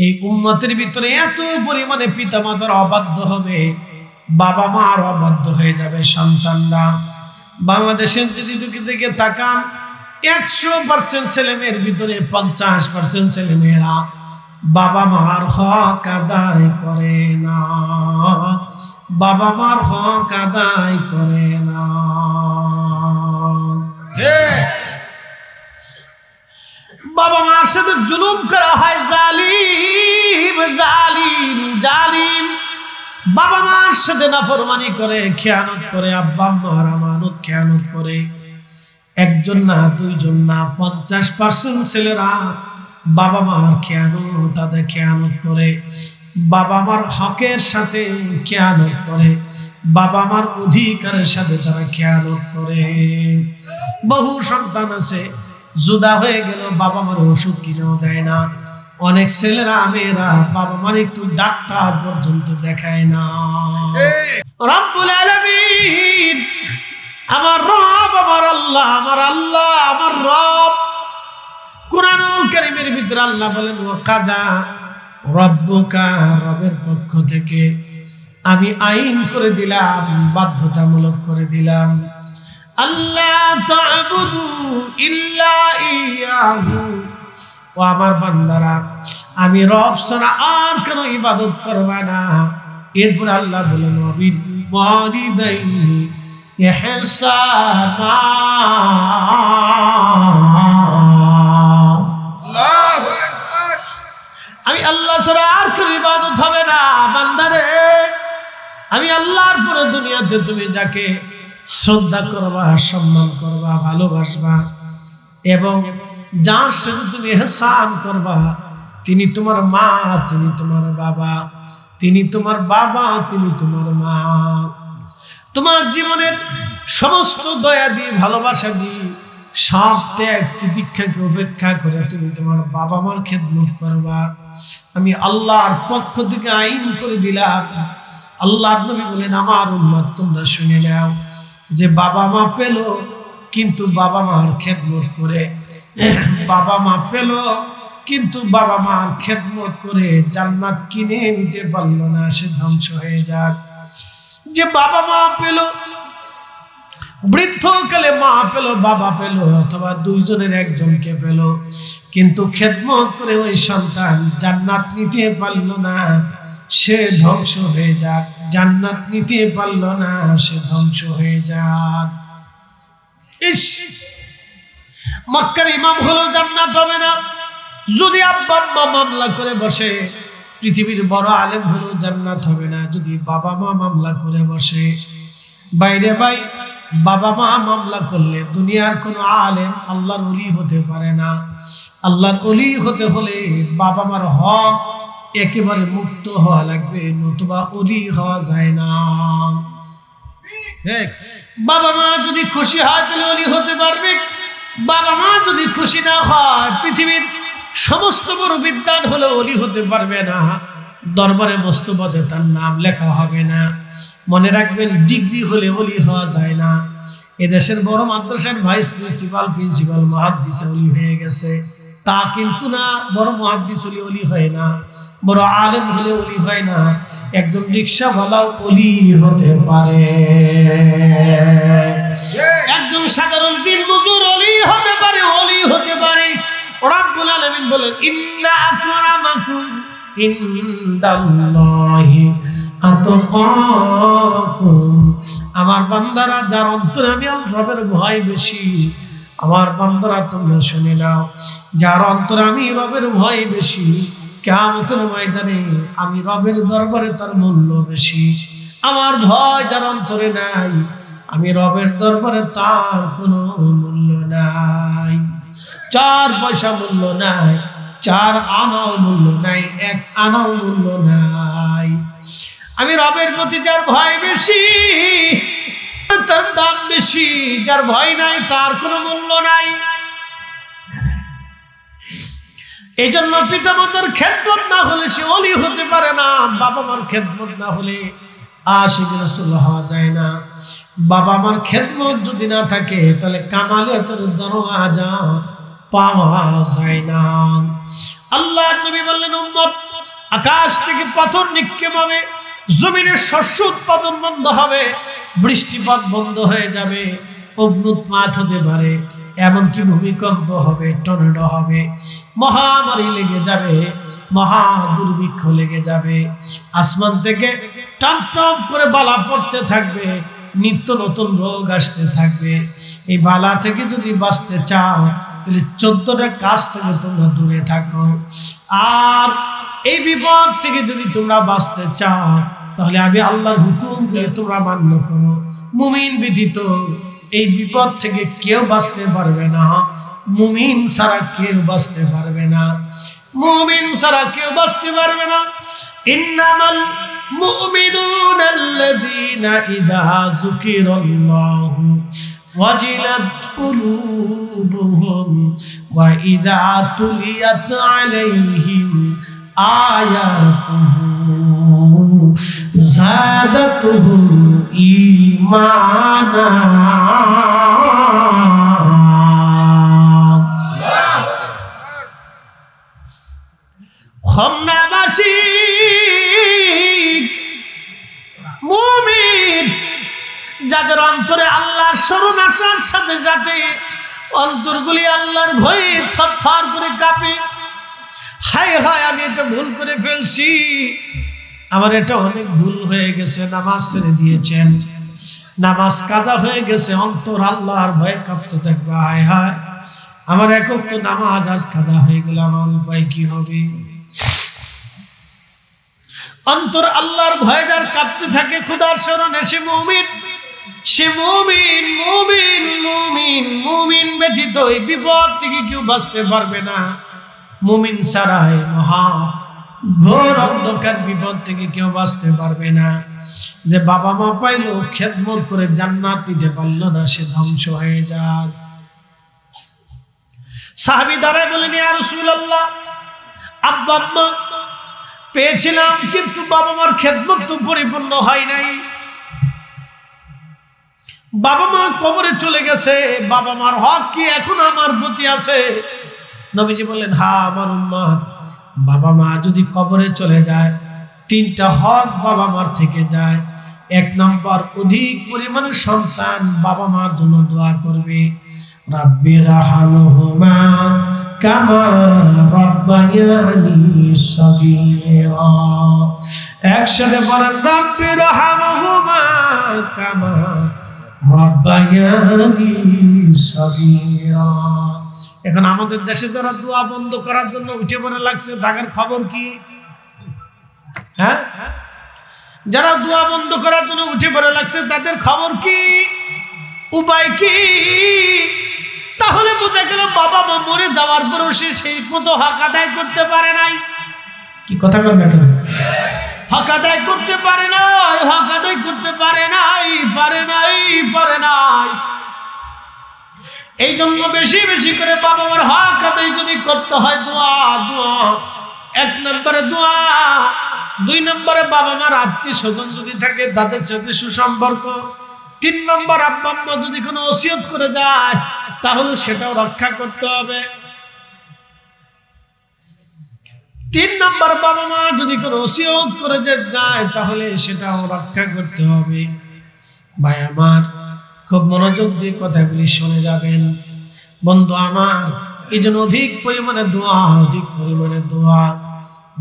এই উম্মতের ভিতরে এত পরিমাণে পিতামাতার অবাধ্য হবে, বাবা মার অবাধ্য হয়ে যাবে সন্তানরা। বাংলাদেশের যদি দিকে তাকান, 100% ছেলে মেয়ের ভিতরে 50% ছেলে মেয়েরা বাবা মার হক আদায় করে না, বাবা মার হক আদায় করে না। বাবা মার সাথে জুলুম করা হয়, জালিম জালিম জালিম। বাবা মার সাথে নাফরমানি করে, খেয়ানত করে, আব্বা আম্মার আমানত খেয়ানত করে। একজন না, দুইজন না, 50% ছেলেরা বাবা মার খেয়ানত, তাদের খেয়ানত করে, বাবা মার হকের সাথে খেয়ানত করে, বাবা মার অধিকারের সাথে তারা খেয়ানত করে। বহু সন্তান আছে জুদা হয়ে গেল, বাবা মার ওষুধ কিনেও দেয় না। অনেক ছেলেরা মেয়েরা বাবা মার একটু ডাক্তার পর্যন্ত দেখায় না। রব্বুল আলামিন, আমার রব, আমার আল্লাহ, আমার আল্লাহ, আমার রব। কুরআনুল কারীমের ভিতরে আল্লাহ বলেন, ওয়াকাদা রব্বুকা, রবের পক্ষ থেকে আমি আইন করে দিলাম, বাধ্যতামূলক করে দিলাম, আল্লাহ তা'বুদু ইল্লা ইয়াহু। ও আমার বান্দারা, আমি রব ছাড়া আর কোনো ইবাদত করবা না। এরপর আল্লাহ বলেন, ওয়াবিল ওয়ালিদাইনি ইহসানা। আমি আল্লাহ ছাড়া আর কোনো ইবাদত হবে না। বান্দারে, আমি আল্লাহর পরে দুনিয়াতে তুমি যাকে শ্রদ্ধা করবা, সম্মান করবা, ভালোবাসবা এবং যার সাথে তুমি ইহসান করবা, তিনি তোমার মা, তিনি তোমার বাবা, তিনি তোমার বাবা, তিনি তোমার মা। তোমার জীবনের সমস্ত দয়া দিয়ে, ভালোবাসা দিয়ে, সব ত্যাগ তিতিক্ষাকে উপেক্ষা করে তুমি তোমার বাবা মার খেদমত করবা। আমি আল্লাহর পক্ষ থেকে আইন করে দিলাম। আল্লাহর নবী বলেন, আমার উম্মত তোমরা শুনে নাও, যে বাবা মা পেল কিন্তু বাবা মার খেদমত করে, বাবা মা পেল কিন্তু বাবা মার খেদমত করে জান্নাত কিনে নিতে পারলো না, সে ধ্বংস হয়ে যাক। যে বাবা মা পেল, বৃদ্ধকালে মা পেল, বাবা পেল, অথবা দুইজনের একজনকে পেল, কিন্তু খেদমত করে ওই সন্তান জান্নাত নিতে পারলো না, সে ধ্বংস হয়ে যাক। জান্নাত নিতে পারলো না, সে ধ্বংস হয়ে যাক। ইস, মক্কার ইমাম হলো জান্নাত হবে না। যদি আব্বা আম্মা মামলা করে বসে, পৃথিবীর বড় আলেম হলো জান্নাত হবে না যদি বাবা মা মামলা করে বসে। বাইরে ভাই, বাবা মা মামলা করলে দুনিয়ার কোনো আলেম আল্লাহর ওলি হতে পারে না। আল্লাহর ওলি হতে হলে বাবা মার হক একেবারে মুক্ত হওয়া লাগবে, নতুবা ওলি হওয়া যায় না। বাবা মা যদি খুশি হয় তাহলে ওলি হতে পারবে। বাবা মা যদি খুশি না হয়, পৃথিবীর সমস্ত বড় বিদ্বান হলে ওলি হতে পারবে না। দরবারে মোস্তফাতে তার নাম লেখা হবে না। মনে রাখবেন, ডিগ্রি হলে ওলি হওয়া যায় না। এদেশের বড় মাদ্রাসার ভাইস প্রিন্সিপাল, প্রিন্সিপাল মুহাদ্দিস ওলি হয়ে গেছে, তা কিন্তু না। বড় মুহাদ্দিস হলে ওলি হয় না, বড় আলেম হলে ওলি হয় না। একজন রিকশাওয়ালাও ওলি হতে পারে, একজন সাধারণ দিনমজুর ওলি হতে পারে, ওলি হতে পারে। রব্বুল আলামিন বলেন, ইন্না আকরামাকুম ইনদাল্লাহি আতকাকুম। আমার বান্দারা যার অন্তরে আমি রবের ভয় বেশি, আমার বান্দারা তোমরা শুনে নাও, যার অন্তরে আমি রবের ভয় বেশি, কিয়ামতের ময়দানে আমি রবের দরবারে তার মূল্য বেশি। আমার ভয় যার অন্তরে নাই, আমি রবের দরবারে তার কোনো মূল্য নাই। 4 পয়সা মূল্য নাই, 4 আনাও মূল্য নাই, 1 আনাও মূল্য নাই। আমি রবের প্রতি যার ভয় বেশি, তার দাম বেশি। যার ভয় নাই, তার কোনো মূল্য নাই। এই জন্য পিতা মাতার খেদমত না হলে সে ওলি হতে পারে না। বাবা মার খেদমত না হলে আশিক রাসূল হওয়া যায় না। বাবা মার খেদমত যদি না থাকে, তাহলে কামালিয়াতের দরওয়াজা পাওয়া যায় না। আল্লাহ নবী বললেন, উম্মত আকাশ থেকে পাথর নিক্ষেপ হবে, জমিনের শস্য উৎপাদন বন্ধ হবে, বৃষ্টিপাত বন্ধ হয়ে যাবে, অগ্নুৎপাত হতে পারে, এমনকি ভূমিকম্প হবে, টর্নেডো হবে, মহামারী লেগে যাবে, মহা দুর্ভিক্ষ লেগে যাবে, আসমান থেকে টপ টপ করে বালা পড়তে থাকবে, নিত্য নতুন রোগ আসতে থাকবে। এই বালা থেকে যদি বাঁচতে চাও তাহলে 14টা কাজ থেকে তোমরা দূরে থাকো। আর এই বিপদ থেকে যদি তোমরা বাঁচতে চাও তাহলে আমি আল্লাহর হুকুমকে তোমরা মান্য করো। মুমিন ব্যতীত এই বিপদ থেকে কেউ বাঁচতে পারবে না, মুমিন ছাড়া কেউ বাঁচতে পারবে না, মুমিন ছাড়া কেউ বাঁচতে পারবে না। ইন্নামাল মুমিনুনা আল্লাযীনা ইযা যুকিরাল্লাহু ওয়াজিলাত কুলুবুহুম ওয়া ইযা তুলিয়াত আলাইহিম আয়াতুহু যাদাতুহুম ঈমানা। খমনাবাসী মুমিন যাদের অন্তরে আল্লাহর শরণ আসার সাথে সাথে অন্তরগুলি আল্লাহর ভয়ে থরথর করে কাঁপে। হায় হায়, আমি এটা ভুল করে ফেলছি, আমার এটা অনেক ভুল হয়ে গেছে, নামাজ ছেড়ে দিয়েছেন, নামাজ কাজা হয়ে গেছে, অন্তর আল্লাহর ভয়ে কাঁপতে থাকবে। হায় হায়, আমার একক তো নামাজ আজ কাজা হয়ে গেল, আমার উপায় কি হবে? অন্তর আল্লাহর ভয়ে যার কাঁপতে থাকে, খোদার শরণে সে মুমিন, সে মুমিন। মুমিন মুমিন মুমিন ব্যতীত এই বিপদ থেকে কেউ বাঁচতে পারবে না। মুমিন ছাড়া এই মহা ঘোর অন্ধকার বিপদ থেকে কেউ বাঁচতে পারবে না। যে বাবা মা পাইলো, খেদমত করে জান্নাত দিতে পারলো না, সে ধ্বংস হয়ে যায়। সাহাবী দাঁড়ায় বলেন, ইয়া রাসূলুল্লাহ, আব্বা আম্মা পেয়েছিলাম কিন্তু বাবা মার খেদমত তো পরিপূর্ণ হয় নাই, বাবা মা কবরে চলে গেছে, বাবা মার হক কি এখন আমার প্রতি আছে? নবীজি বললেন, হ্যাঁ আমার উম্মত, বাবা মা যদি কবরে চলে যায় 3টা হক বাবা মার থেকে যায়। 1 নম্বর, অধিক পরিমাণে সন্তান বাবা মার জন্য দোয়া করবে, রাব্বির রাহমহুমা কামা রাব্বায়ানি সগীরা। একসাথে বলেন, রাব্বির রাহমহুমা কামা রাব্বায়ানি সগীরা। এখন আমাদের দেশে যারা দোয়া বন্ধ করার জন্য উঠে পড়ে লাগছে, তাদের খবর কি? হ্যাঁ, যারা দোয়া বন্ধ করার জন্য উঠে পড়ে লাগছে তাদের খবর কি, উপায় কি? তাহলে বোঝা গেল বাবা মা মরে যাওয়ার পরও সে সেই মতো হক আদায় করতে পারে নাই। কি কথা বলেন না? হক আদায় করতে পারে নাই, হক আদায় করতে পারে নাই, পারে নাই, পারে নাই। এই জন্য বেশি বেশি করে বাবা মার হক আদায় যদি করতে হয়, দোয়া দোয়া 1 নম্বরে দোয়া। 2 নম্বরে বাবা মার আত্মীয় স্বজন যদি থাকে তাদের সাথে সুসম্পর্ক। 3 নম্বর, আব্বা আম্মা যদি কোনো ওসিয়ত করে যায় তাহলে সেটাও রক্ষা করতে হবে। 3 নম্বর, বাবা মা যদি কোনো ওসিয়ত করে যায় তাহলে সেটাও রক্ষা করতে হবে। ভাই আমার, খুব মনোযোগ দিয়ে কথাগুলি শুনে যাবেন। বন্ধু আমার, এই জন্য অধিক পরিমাণে দোয়া, অধিক পরিমাণে দোয়া।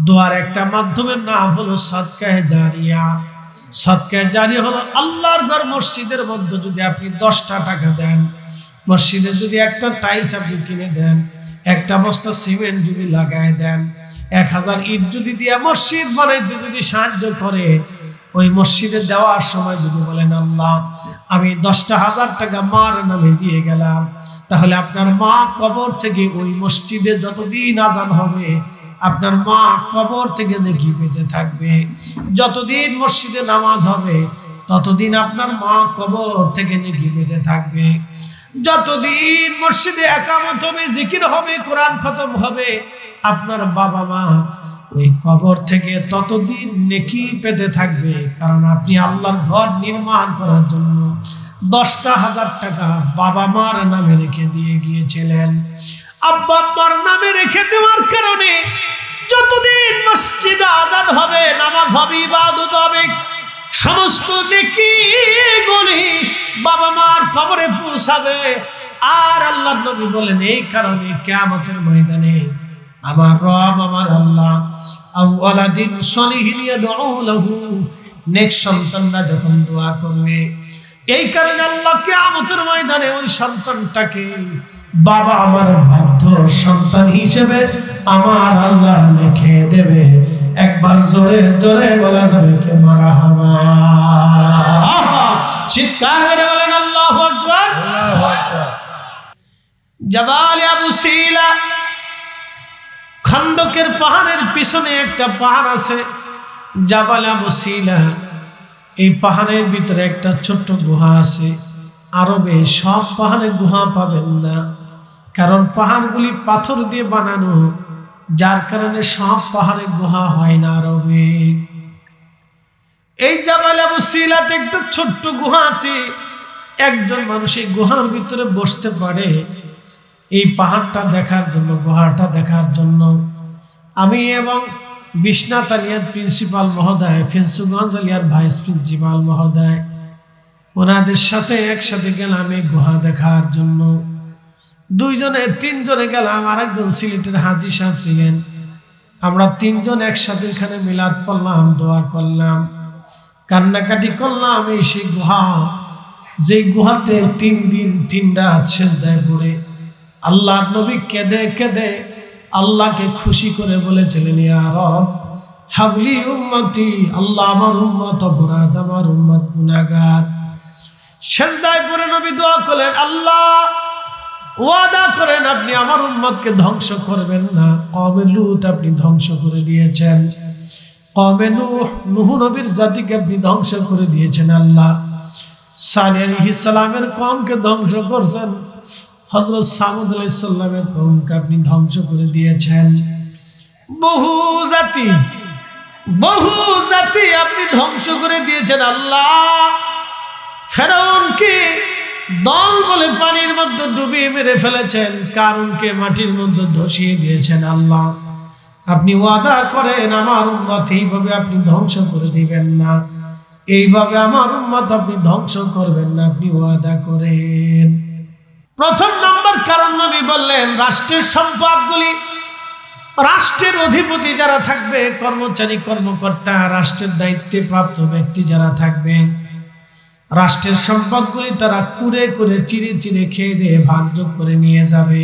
দোয়ার একটা মাধ্যমের নাম হলো সাদকায়ে জারিয়া। সাদকায়ে জারিয়া হলো আল্লাহর ঘর মসজিদের মধ্যে যদি আপনি 10টা টাকা দেন, মসজিদে যদি একটা টাইলস আপনি কিনে দেন, একটা বস্তা সিমেন্ট যদি লাগায় দেন, 1000 ইট যদি দিয়ে মসজিদ বানাইতে যদি সাহায্য করে, ওই মসজিদে দেওয়ার সময় যদি বলেন, আল্লাহ আমি 10,000 টাকা মার নামে দিয়ে গেলাম, তাহলে আপনার মা কবর থেকে ওই মসজিদে যতদিন আজান হবে আপনার মা কবর থেকে নেকি পেতে থাকবে। যতদিন মসজিদে নামাজ হবে ততদিন আপনার মা কবর থেকে নেকি পেতে থাকবে। যতদিন মসজিদে একামত হবে, জিকির হবে, কোরআন খতম হবে, আপনার বাবা মা ওই কবর থেকে ততদিন নেকি পেতে থাকবে। কারণ আপনি আল্লাহর ঘর নির্মাণ করার জন্য 10,000 টাকা বাবা মার নামে রেখে দিয়ে গিয়েছিলেন। আব্বা আম্মার নামে রেখে দেওয়ার কারণে যতদিন মসজিদ আর নামাজ হবে, ইবাদত হবে, সমস্ত নেকিগুলি বাবা মার কবরে পৌঁছাবে। আর আল্লাহর নবী বলেন এই কারণে কিয়ামতের ময়দানে আমার রব আমার আল্লাহ আওয়ালাদিন সলিহিন ইয়াদউ লাহু, নেক সন্তানরা যখন দোয়া করবে, এই কারণে আল্লাহ কিয়ামতের ময়দানে ওই সন্তানটাকে বাবা আমার বাধ্য সন্তান হিসেবে আমার আল্লাহ লিখে দেবে। একবার জোরে জোরে বলা যাবে কে মারহাবা, চিৎকার করে বলেন আল্লাহু আকবার। জাবাল আবু সিলা, খন্দকের পাহাড়ের পিছনে একটা পাহাড় আছে জাবাল আবু সিলা। এই পাহাড়ের ভিতরে একটা ছোট্ট গুহা আছে। আরবে সব পাহাড়ে গুহা পাবেন না, কারণ পাহাড়গুলি পাথর দিয়ে বানানো, যার কারণে সব পাহাড়ে গুহা হয় না আরবে। এই জাবাল আবু সিলাতে একটা ছোট্ট গুহা আছে। একজন মানুষ এই গুহার ভিতরে বসতে পারে এই পাহাড়টা দেখার জন্য, গুহাটা দেখার জন্য। আমি এবং বিশ্বনাথ আলিয়ার প্রিন্সিপাল মহোদয়, ফেন্সুগঞ্জ আলিয়ার ভাইস প্রিন্সিপাল মহোদয়, ওনাদের সাথে একসাথে গেলাম এই গুহা দেখার জন্য। তিনজনে গেলাম, আরেকজন সিলেটের হাজী সাহেব ছিলেন। আমরা তিনজন একসাথে এখানে মিলাদ পড়লাম, দোয়া করলাম, কান্নাকাটি করলাম। এই সেই গুহা, যে গুহাতে 3 দিন 3 রাত সিজদায় পড়ে আল্লাহর নবী কেঁদে কেঁদে আল্লাহকে খুশি করে বলেছিলেন, ইয়া রব হাবলি উম্মতি, আল্লাহ আমার উম্মত অপরাধ, আমার উম্মত গুনাহগার। সিজদায় পড়ে নবী দোয়া করলেন, আল্লাহ ওয়াদা করেন আপনি আমার উম্মতকে ধ্বংস করবেন না। কওমে লূত আপনি ধ্বংস করে দিয়েছেন, কওমে নূহ নবীর জাতিকে আপনি ধ্বংস করে দিয়েছেন। আল্লাহ সালেহ আলাইহিস সালামের কওমকে ধ্বংস করছেন, হযরত সামূদ আলাইহিস সালামের কওমকে আপনি ধ্বংস করে দিয়েছেন। বহু জাতি আপনি ধ্বংস করে দিয়েছেন। আল্লাহ ফেরাউনকে দল বলে পানির মধ্যে ডুবিয়ে মেরে ফেলেছেন, কারণকে মাটির মধ্যে ধসিয়ে দিয়েছেন। আল্লাহ আপনি ওয়াদা করেন আমার উম্মত এইভাবে আপনি ধ্বংস করে দিবেন না, এইভাবে আমার উম্মত আপনি ধ্বংস করবেন না, আপনি ওয়াদা করেন। প্রথম নম্বর কারণ নবী বললেন, রাষ্ট্রের সম্পদগুলি, রাষ্ট্রের অধিপতি যারা থাকবে, কর্মচারী কর্মকর্তা, রাষ্ট্রের দায়িত্বে প্রাপ্ত ব্যক্তি যারা থাকবে, রাষ্ট্রের সম্পদগুলি তারা কুরে করে চিরে চিরে খেয়ে দিয়ে ভাগযোগ করে নিয়ে যাবে।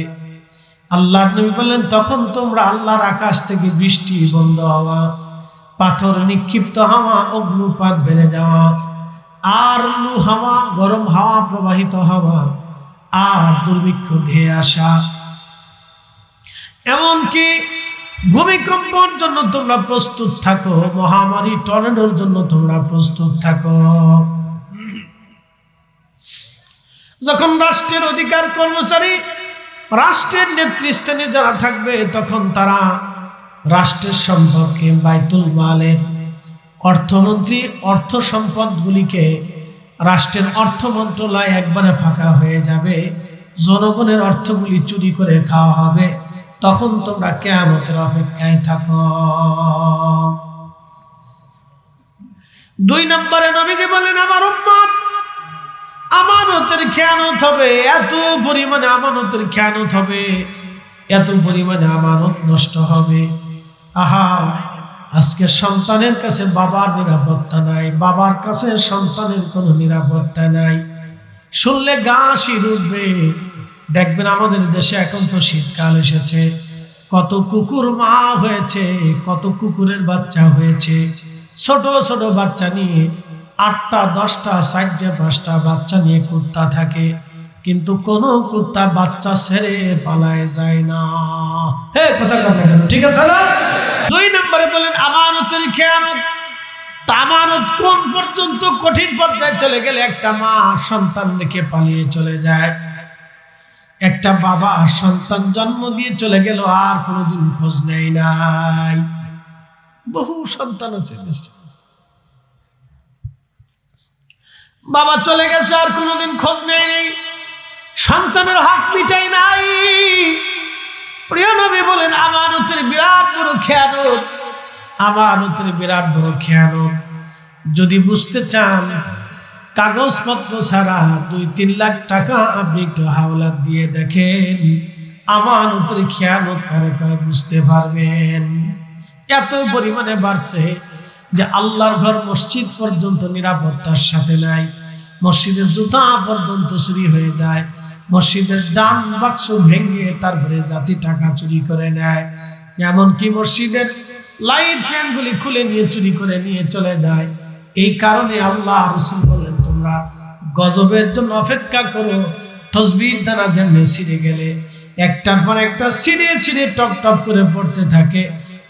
আল্লাহর নবী বললেন, তখন তোমরা আল্লাহর আকাশ থেকে বৃষ্টি বন্ধ হওয়া, পাথর নিক্ষিপ্ত হওয়া, অগ্নুপাত বেড়ে যাওয়া, আর লু হাওয়া, গরম হাওয়া প্রবাহিত হওয়া, আর দুর্ভিক্ষ ধেয়ে আসা, এমনকি ভূমিকম্পের জন্য তোমরা প্রস্তুত থাকো, মহামারী টর্নেডোর জন্য তোমরা প্রস্তুত থাকো। যখন রাষ্ট্রের অধিকার কর্মচারী, রাষ্ট্রের নেতৃস্থানে যারা থাকবে, তখন তারা রাষ্ট্রের সম্পর্কে বাইতুল মালের অর্থমন্ত্রী অর্থ সম্পদগুলিকে, রাষ্ট্রের অর্থ মন্ত্রণালয় একবারে ফাঁকা হয়ে যাবে, জনগণের অর্থগুলি চুরি করে খাওয়া হবে। তখন তোমরা কিয়ামতের অপেক্ষায় থাকো। 2 নম্বরে নবীজি বলেন, আমার উম্মত আমানতের খেয়ানত হবে, এত পরিমাণে আমানতের খেয়ানত হবে, এত পরিমাণে আমানত নষ্ট হবে। আহা, আজকে সন্তানের কাছে বাবার নিরাপত্তা নাই, বাবার কাছে সন্তানের কোনো নিরাপত্তা নাই। শুনলে গা শির উঠবে। দেখবেন আমাদের দেশে এখন তো শীতকাল এসেছে, কত কুকুর মা হয়েছে, কত কুকুরের বাচ্চা হয়েছে, ছোট ছোট বাচ্চা নিয়ে 8টা 10টা 4টা 5টা বাচ্চা নিয়ে কুত্তা থাকে, কিন্তু কোন কুত্তা বাচ্চা ছেড়ে পালায় যায় না। হে কথা কথা কেন, ঠিক আছে না? 2 নম্বরে বলেন আমানতের খেয়ানত। আমানত কোন পর্যন্ত কঠিন পর্যায়ে চলে গেলে একটা মা সন্তান রেখে পালিয়ে চলে যায়, একটা বাবা সন্তান জন্ম দিয়ে চলে গেল, আর কোনোদিন খোঁজ নেই নাই। বহু সন্তান আছে, বাবা চলে গেছে আর কোনোদিন খোঁজ নেই, সন্তানের হক মিটাই নাই। প্রিয় নবী বলেন আমানতের বিরাট বড় খেয়ানত। আমানতের বিরাট বড় খেয়ানত। যদি বুঝতে চান, কাগজপত্র ছাড়া 2-3 লাখ টাকা আপনি একটু হাওলাত দিয়ে দেখেন, আমানতের খেয়ানত কারে কয় বুঝতে পারবেন। এত পরিমাণে বাড়ছে যে আল্লাহর ঘর মসজিদ পর্যন্ত নিরাপত্তার সাথে নাই। মসজিদের জুতা পর্যন্ত চুরি হয়ে যায়, মসজিদের ডান বাক্স ভেঙে তারপরে জাতি টাকা চুরি করে নেয়, এমনকি মসজিদের লাইট ফ্যানগুলি খুলে নিয়ে চুরি করে নিয়ে চলে যায়। এই কারণে আল্লাহ রাসূল বলেন, তোমরা গজবের জন্য অপেক্ষা করো। তসবিহ দানা যেমনি ছিঁড়ে গেলে একটার পর একটা ছিঁড়ে ছিঁড়ে টপ টপ করে পড়তে থাকে,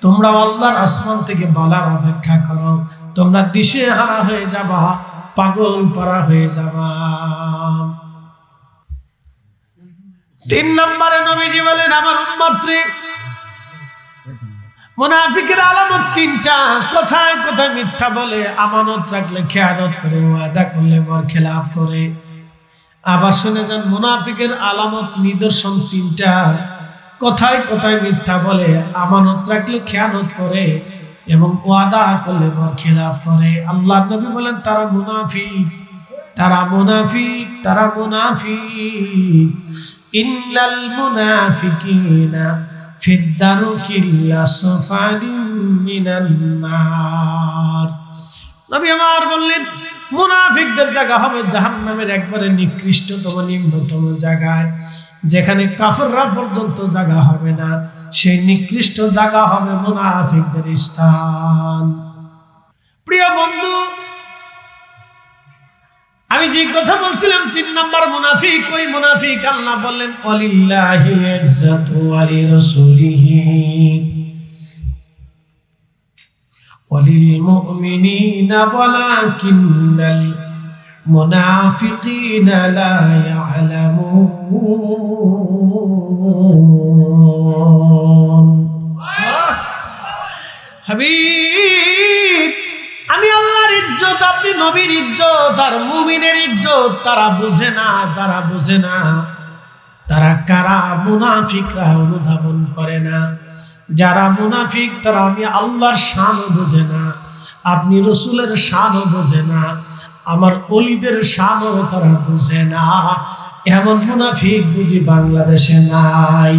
তোমরা আল্লাহর আসমান থেকে বালার অপেক্ষা করো। তোমরা দিশেহারা হয়ে যাবা, পাগল পারা হয়ে যাবা। 3 নম্বরে নবীজি বলেন, আমার উম্মতরে মুনাফিকের আলামত 3টা। কোথায় কোথায় মিথ্যা বলে, আমানত রাখলে খেয়ানত করে, ওয়াদা করলে বরখেলাপ করে। আবার শুনে যান, মুনাফিকের আলামত নিদর্শন 3টা। কোথায় কোথায় মিথ্যা বলে, আমানত রাখলে খেয়ানত করে এবং ওয়াদা করলে বরখেলাপ করে। আল্লাহর নবী বলেন, তারা মুনাফিক, তারা মুনাফিক, তারা মুনাফিক। ইন্নাল মুনাফিকিনা ফিদ্দারুকিল আসফালি মিনান নার। নবী আমার বললেন, মুনাফিকদের জায়গা হবে জাহান্নামের একবারে নিকৃষ্টতম নিম্নতম জায়গায়, যেখানে কাফেররা পর্যন্ত জায়গা হবে না, সেই নিকৃষ্ট জায়গা হবে মুনাফিকদের স্থান। প্রিয় বন্ধু, আমি যে কথা বলছিলাম 3 নম্বর মুনাফিক, ওই মুনাফিক আল্লাহ বললেন, ওয়ালিল্লাহিল ইজ্জাতু ওয়া লিরাসূলিহি ওয়ালিল মুমিনিনা ওয়ালাকিন্নাল মুনাফিকিনা লা ইয়ালামুন। হাবিব, আমি আল্লাহর ইজ্জত, আপনি নবীর ইজ্জত আর মুমিনের ইজ্জত তারা বুঝে না, তারা বুঝে না। তারা কারা? মুনাফিকরা অনুধাবন করে না। যারা মুনাফিক তারা আমি আল্লাহর শানও বোঝে না, আপনি রসুলের শানও বোঝে না, আমার ওলিদের শানও তারা বোঝে না। এমন মুনাফিক বুঝি বাংলাদেশে নাই।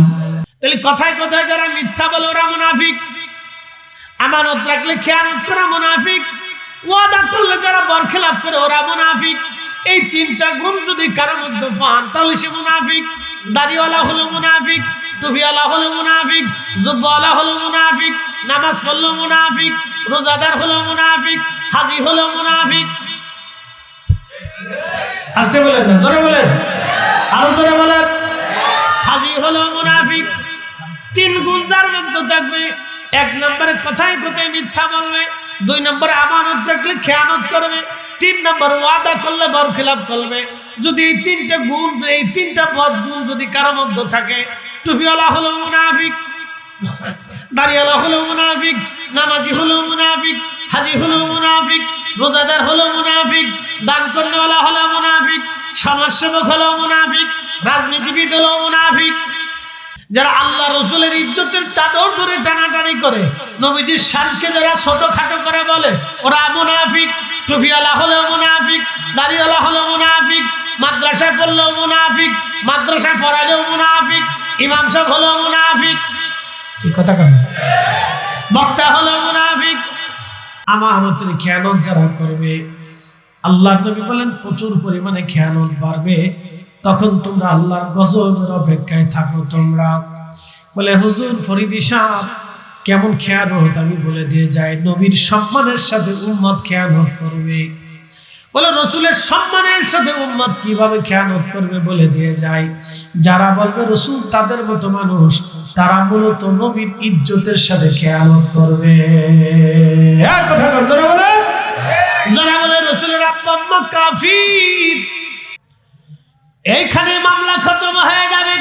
তাহলে কথায় কথায় যারা মিথ্যা বলে ওরা মুনাফিক, আমানত রাখলে খেয়ানত করা মুনাফিক, ওয়াদা করলে যারা বরখেলাপ করে ওরা মুনাফিক। এই 3টা গুণ যদি কারোর মধ্যে পান তাহলে সে মুনাফিক। দাড়িওয়ালা হলো মুনাফিক, টুপিওয়ালা হলো মুনাফিক, জুব্বাওয়ালা হলো মুনাফিক, নামাজ পড়লো মুনাফিক, রোজাদার হলো মুনাফিক, হাজি হলো মুনাফিক। আসতে বলেন না, জোরে বলেন, আরো জোরে বলেন। হাজি হলো মুনাফিক। 3 গুণ যার মধ্যে থাকবে, 1 নম্বরে কথায় কথায় মিথ্যা বলবে, 2 নম্বরে আমানত রাখলে খেয়ানত করবে, 3 নম্বর ওয়াদা করলে বরখেলাপ করবে। যদি এই 3টা গুণ, এই 3টা বদ গুণ যদি কারো মধ্যে থাকে, টুপিওয়ালা হলো মুনাফিক, দাড়িওয়ালা হলো মুনাফিক, নামাজি হলো মুনাফিক, হাজি হলো মুনাফিক, রোজাদার হলো মুনাফিক, দান কর্মওয়ালা হলো মুনাফিক, সমাজসেবক হলো মুনাফিক, রাজনীতিবিদ হলো মুনাফিক। যারা আল্লাহ রসুলের ইজ্জতের চাদর ধরে টানাটানি করে, নবীজির শানকে যারা ছোটখাটো করে বলে, ওরা মুনাফিক। টুপিওয়ালা হলো মুনাফিক, দাড়িওয়ালা হলো মুনাফিক, মাদ্রাসায় পড়লেও মুনাফিক, মাদ্রাসায় পড়ালেও মুনাফিক, ইমাম সাহেব হলো মুনাফিক। কি কথা কেন? বক্তা হলো মুনাফিক। আমানতের খেয়ানত যারা করবে, আল্লাহর নবী বলেন প্রচুর পরিমাণে খেয়ানত বাড়বে, তখন তোমরা আল্লাহর গজবের অপেক্ষায় থাকো। তোমরা বলে, হুজুর ফরিদি সাহেব কেমন খেয়ানত? আমি বলে দিয়ে যাই, নবীর সম্মানের সাথে উম্মত খেয়ানত করবে। বলে, রসুলের সম্মানের সাথে উম্মত কিভাবে খেয়ানত করবে বলে দিয়ে যায়। যারা বলবে রসুল তাদের মতো মানুষ, তারা মূলত নবীর ইজ্জতের সাথে খেয়ানত করবে। কথা বলে, যারা বলে রসুলের আব্বা আম্মা কাফির, এইখানে মামলা খতম হয়ে যাবে।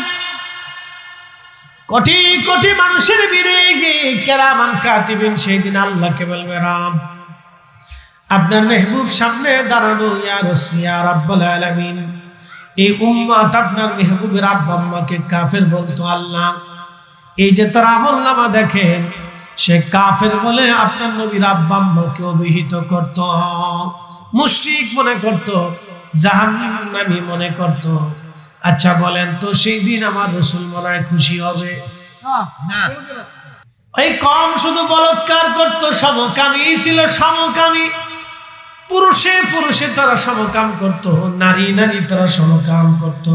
কোটি কোটি মানুষের বিরুদ্ধে কেরামান কাতিবিন সেই দিন আল্লাহকে বলবে, রাম আপনার মেহবুব সামনে দাঁড়ানো, ইয়া রাব্বুল আলামিন, এই উম্মত আপনার মেহবুবের আব্বা আম্মাকে কাফের বলতো। আল্লাহ, এই যে তার আমলনামা দেখেন, সে কাফের বলে আপনার নবীর আব্বা আম্মাকে অভিহিত করত, মুশরিক মনে করত, জাহান্নামী মনে করত। আচ্ছা বলেন তো সেই দিন আমার রাসূল মনে হয় খুশি হবে? না। ওই কম শুধু বলৎকার করত, সমকামী ছিল, সমকামী। পুরুষে পুরুষে তারা সমকাম করত, নারী নারী তারা সমকাম করত।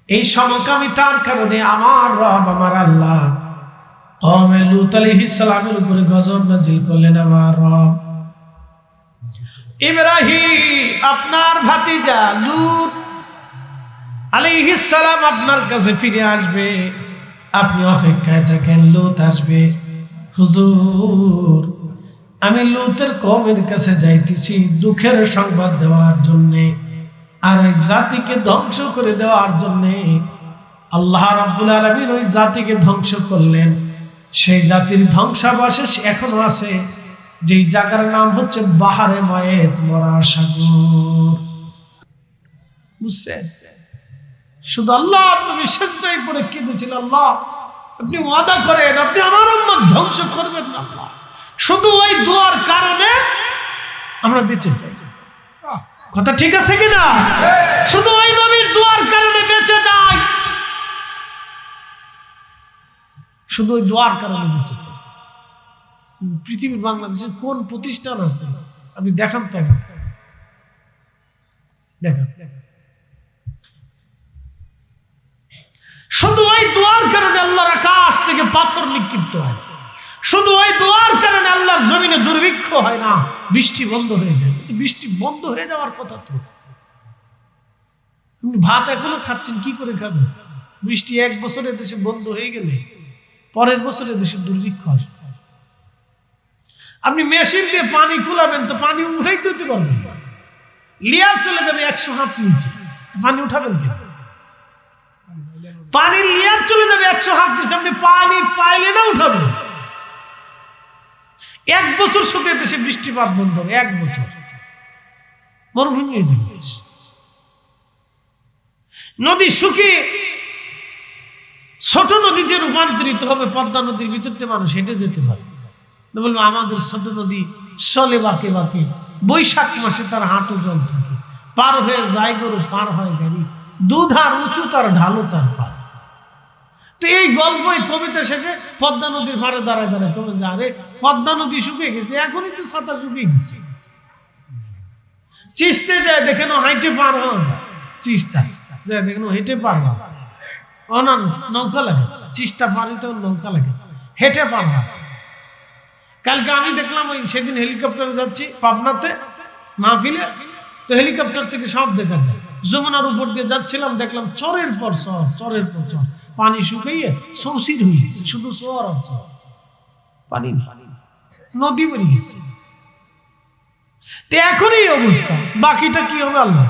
এই সমকামিতার কারণে আমার রব আমার আল্লাহ কওমে লূত আলাইহিস সালামের উপরে গজব নাজিল করলেন। আমার রব ইব্রাহিম আপনার ভাতিজা লূত আলাইহিস সালাম আপনার কাছে ফিরে আসবে, আপনি অপেক্ষায় থাকেন, লূত আসবে। হুজুর আমি লূতের কওমের কাছে যাইতেছি দুঃখের সংবাদ দেওয়ার জন্য, আর ওই জাতিকে ধ্বংস করে দেওয়ার জন্য। আল্লাহ রাব্বুল আলামিন ওই জাতিকে ধ্বংস করলেন। সেই জাতির ধ্বংসাবশেষ এখনো আছে, যেই জায়গার নাম হচ্ছে বাহারে মায়েত, মরা সাগর। বুঝছেন? শুধু আল্লাহ আপনি সেজদায় পড়ে কেঁদেছিল, আল্লাহ আপনি ওয়াদা করেন আপনি আমার উম্মত ধ্বংস করবেন না। আল্লাহ শুধু ওই দোয়ার কারণে আমরা বেঁচে যাই। কথা ঠিক আছে কিনা? শুধু ওই নবীর দোয়ার কারণে বেঁচে যাই, শুধু ওই দোয়ার কারণে বেঁচে যাই। পৃথিবীর বাংলাদেশের কোন প্রতিষ্ঠান আছে আপনি দেখান তো, দেখান। শুধু ওই দোয়ার কারণে আল্লাহর আকাশ থেকে পাথর নিক্ষিপ্ত হয়, শুধু ওই দোয়ার কারণে আল্লাহর জমিনে দুর্ভিক্ষ হয় না, বৃষ্টি বন্ধ হয়ে যায়। বৃষ্টি বন্ধ হয়ে যাওয়ার কথা তো। ভাত এখনো খাচ্ছেন, কি করে খাবেন? বৃষ্টি এক বছরের দেশে বন্ধ হয়ে গেলে পরের বছরের দেশে দুর্ভিক্ষ আসবে। আপনি মেশিন দিয়ে পানি কুলাবেন তো পানি উঠাইতে হতে পারবেন, লেয়ার চলে যাবে 100 হাত নিচে, পানি উঠাবেন কেন? পানির লেয়ার চলে যাবে 100 হাত নিচে, আপনি পানি পাইলে না উঠাবেন। 1 বছর শুকিয়ে দেশে বৃষ্টিপাত বন্ধ হবে, 1 বছর মরুভূমি হয়ে যাবে দেশ। নদী শুকিয়ে ছোট নদীতে রূপান্তরিত হবে, পদ্মা নদীর ভিতরতে মানুষ হেঁটে যেতে পারে। বলবো আমাদের ছোট নদী চলে বাঁকে বাঁকে, বৈশাখ মাসে তার হাঁটু জল থাকে, পার হয়ে যায় গরু, পার হয় গাড়ি, দুধার উঁচু তার ঢালু তার পার। তো এই গল্প এই কবিতা শেষে পদ্মা নদীর পাড়ে দাঁড়ায় দাঁড়ায় কবে যে আরে পদ্মা নদী শুকিয়ে গেছে, এখনই তো ছাতা শুকিয়ে গেছে। চিস্তে যায় দেখেন হাইটে পার হওয়া যায়, চিস্তা যায় দেখেন হেঁটে পার হওয়া যায়, অনার নৌকা লাগে, চিস্তা পারিতে নৌকা লাগে, হেঁটে পার হওয়া যায়। কালকে আমি দেখলাম ওই সেদিন হেলিকপ্টারে যাচ্ছি পাবনাতে মাহফিলে, তো হেলিকপ্টার থেকে সব দেখা যায়। যমুনার উপর দিয়ে যাচ্ছিলাম, দেখলাম চরের পর চর, চরের পর চর, পানি শুকিয়ে সৌসির হয়ে গেছে, শুধু চর আর চর, পানি নেই, নদী বেরিয়ে গেছে। তো এখন এই অবস্থা, বাকিটা কি হবে আল্লাহ।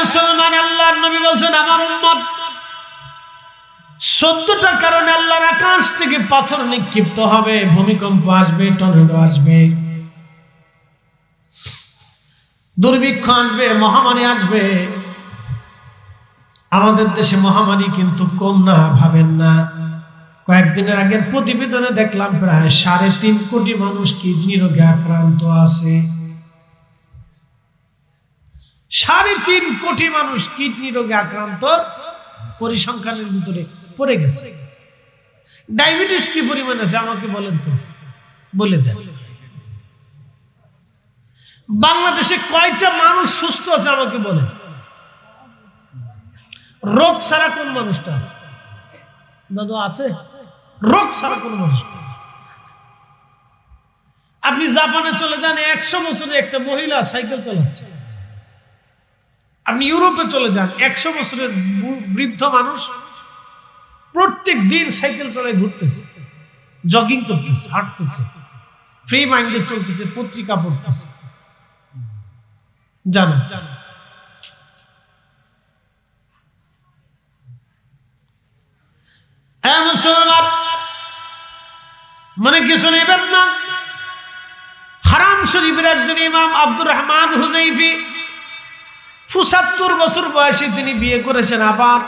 মুসলমান, আল্লাহর নবী বলছেন আমার উম্মত 14টা কারণে আল্লাহর আকাশ থেকে পাথর নিক্ষিপ্ত হবে, ভূমিকম্প আসবে, টর্নেডো আসবে, দুর্ভিক্ষ আসবে, মহামারী আসবে। আমাদের দেশে মহামারী কিন্তু কম না, ভাবেন না। কয়েকদিনের আগের প্রতিবেদনে দেখলাম প্রায় 3.5 কোটি মানুষ কিডনি রোগে আক্রান্ত আছে। 3.5 কোটি মানুষ কিডনি রোগে আক্রান্ত পরিসংখ্যানের ভিতরে পড়ে গেছে। ডায়াবেটিস কি পরিমাণ আছে আমাকে বলেন তো, বলে দেন। বাংলাদেশে কয়টা মানুষ সুস্থ আছে আমাকে বলেন। রোগ ছাড়া কোন মানুষটা আছে? দাদু আছে? রোগ ছাড়া কোন মানুষ। আপনি জাপানে চলে যান, 100 বছরে একটা মহিলা সাইকেল চালাচ্ছে। আপনি ইউরোপে চলে যান, 100 বছরের বৃদ্ধ মানুষ প্রত্যেক দিন সাইকেল চালায় ঘুরতেছে, জগিং করতেছে, হাঁটতেছে, ফ্রি মাইন্ডে চলতেছে, পত্রিকা পড়তেছে। জানো মুসলমান, মানে কিছু নেবেন না। হারাম শরীফের একজন ইমাম আব্দুর রহমান হুযাইফি 75 বছর বয়সে তিনি বিয়ে করেছেন। আবার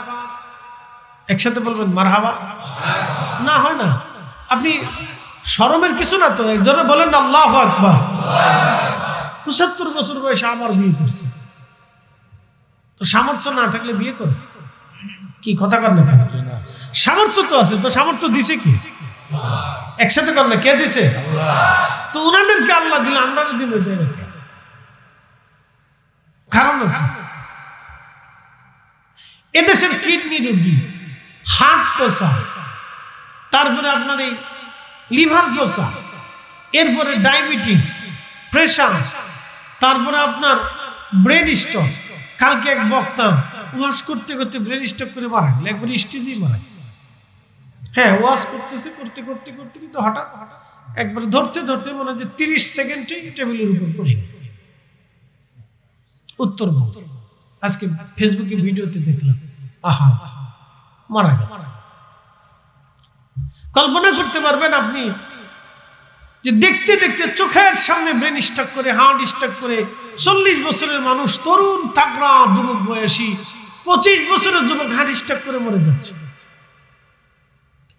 একসাথে বলবেন মারহাবা। না হয় না, আপনি শরমের কিছু না তো, একজনে বলেন না আল্লাহু আকবার। ৭৫ বছর বয়সে আমার বিয়ে করছে, তো সামর্থ্য না থাকলে বিয়ে করে কি কথা কর না? সামর্থ্য তো আছে, তো সামর্থ্য দিছে কি? একসাথে কর না, কে দিছে? তো উনাদেরকে আল্লাহ দিলে আমরা দিন কারণ আছে। এদেশের কিডনি রোগী, হার্ট পচা, তারপরে আপনার এই লিভার পচা, এরপরে ডায়াবেটিস, প্রেশার, তারপরে আপনার ব্রেন স্ট্রোক। কালকে এক বক্তা ওয়াজ করতে করতে ব্রেন স্ট্রোক করে মারা গেল, একবার স্টেজেই মারা গেল। হ্যাঁ, ওয়াজ করতেছে, করতে করতে করতে কিন্তু হঠাৎ একবার ধরতে ধরতে মনে হয় যে 30 সেকেন্ডে টেবিলের উপর পড়ে গেল। উত্তরবঙ্গ, আজকে ফেসবুকে ভিডিওতে দেখলাম, আহা মারা গেল। কল্পনা করতে পারবেন আপনি যে দেখতে দেখতে চোখের সামনে ব্রেন স্ট্রোক করে, হার্ট স্ট্রোক করে 40 বছরের মানুষ, তরুণ তাগড়া যুবক বয়সী 25 বছরের যুবক হার্ট স্ট্রোক করে মরে যাচ্ছে।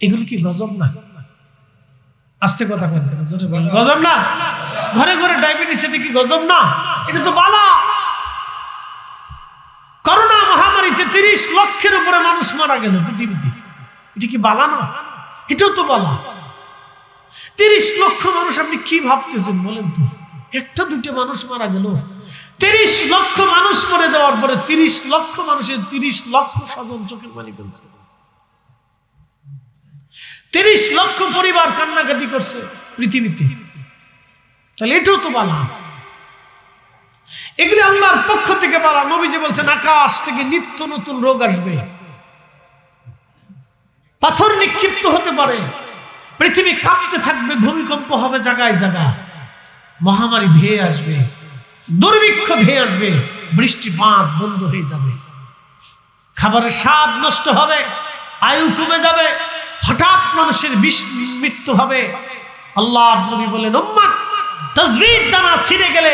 এগুলো কি গজব না? আস্তে কথা বলবেন, জোরে বলেন, গজব না? ঘরে ঘরে ডায়াবেটিস, এটা কি গজব না? এটা তো বালা। করোনা মহামারীতে 30 লক্ষের উপরে মানুষ মারা গেল পৃথিবীতে, এটা কি বালা না? এটাও তো বালা। 30 লক্ষ মানুষ, আপনি কি ভাবতেছেন বলেন তো? একটা দুইটা মানুষ মারা গেল, 30 লক্ষ মানুষ মরে যাওয়ার পরে 30 লক্ষ মানুষের 30 লক্ষ স্বজন চোখের পানি ফেলছে, 30 লক্ষ পরিবার কান্নাকাটি করছে পৃথিবীতে। তাহলে এটাও তো বালা। এগুলি আল্লাহর পক্ষ থেকে বালা। নবীজি বলছেন আকাশ থেকে নিত্য নতুন রোগ আসবে, পাথর নিক্ষিপ্ত হতে পারে, পৃথিবী কাঁপতে থাকবে, ভূমিকম্প হবে জায়গায় জায়গায়, মহামারী ধেয়ে আসবে, দুর্ভিক্ষ ধেয়ে আসবে, বৃষ্টিপাত বন্ধ হয়ে যাবে, খাবারের স্বাদ নষ্ট হবে, আয়ু কমে যাবে, হঠাৎ মানুষের মৃত্যু হবে। আল্লাহ নবী বলেন উম্মত তাসবির দানা ছিঁড়ে গেলে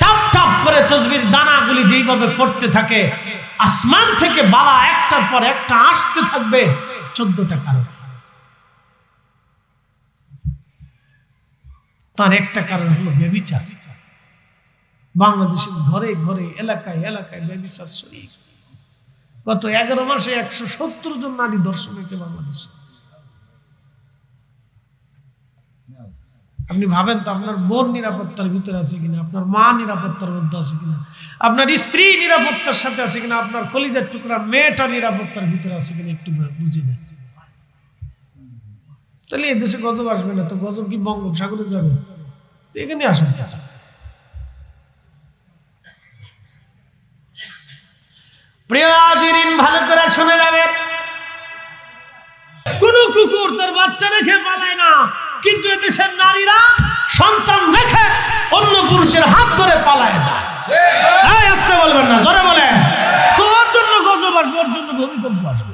টাপ টাপ করে তাসবির দানাগুলি যেইভাবে পড়তে থাকে, আসমান থেকে বালা একটার পর একটা আসতে থাকবে 14টা কারণ। তার একটা কারণ হলো ব্যভিচার। বাংলাদেশের ঘরে ঘরে, এলাকায় এলাকায় ব্যভিচার ছড়িয়ে গেছে। গত 11 মাসে 170 জন নারী ধর্ষণ হয়েছে বাংলাদেশে। আপনি ভাবেন তো আপনার বোন নিরাপত্তার ভিতরে আছে কিনা, আপনার মা নিরাপত্তার মধ্যে আছে কিনা, আপনার স্ত্রী নিরাপত্তার সাথে আছে কিনা, আপনার কলিজার টুকরা মেয়েটা নিরাপত্তার ভিতরে আছে কিনা একটু বুঝে নেন। তাহলে এদেশে গজব আসবে না তো? গজব কি বঙ্গোপসাগরে যাবে? এখানে আসেন। প্রিয় হাজিরিন, ভালো করে শুনে যাবে, কোন কুকুর তার বাচ্চা রেখে পালায় না, কিন্তু এদেশের নারীরা সন্তান রেখে অন্য পুরুষের হাত ধরে পালায় যায়। এই আসতে বলবেন না, জোরে বলেন। তোর জন্য গজব আসবে, ওর জন্য ভূমিকম্প আসবে।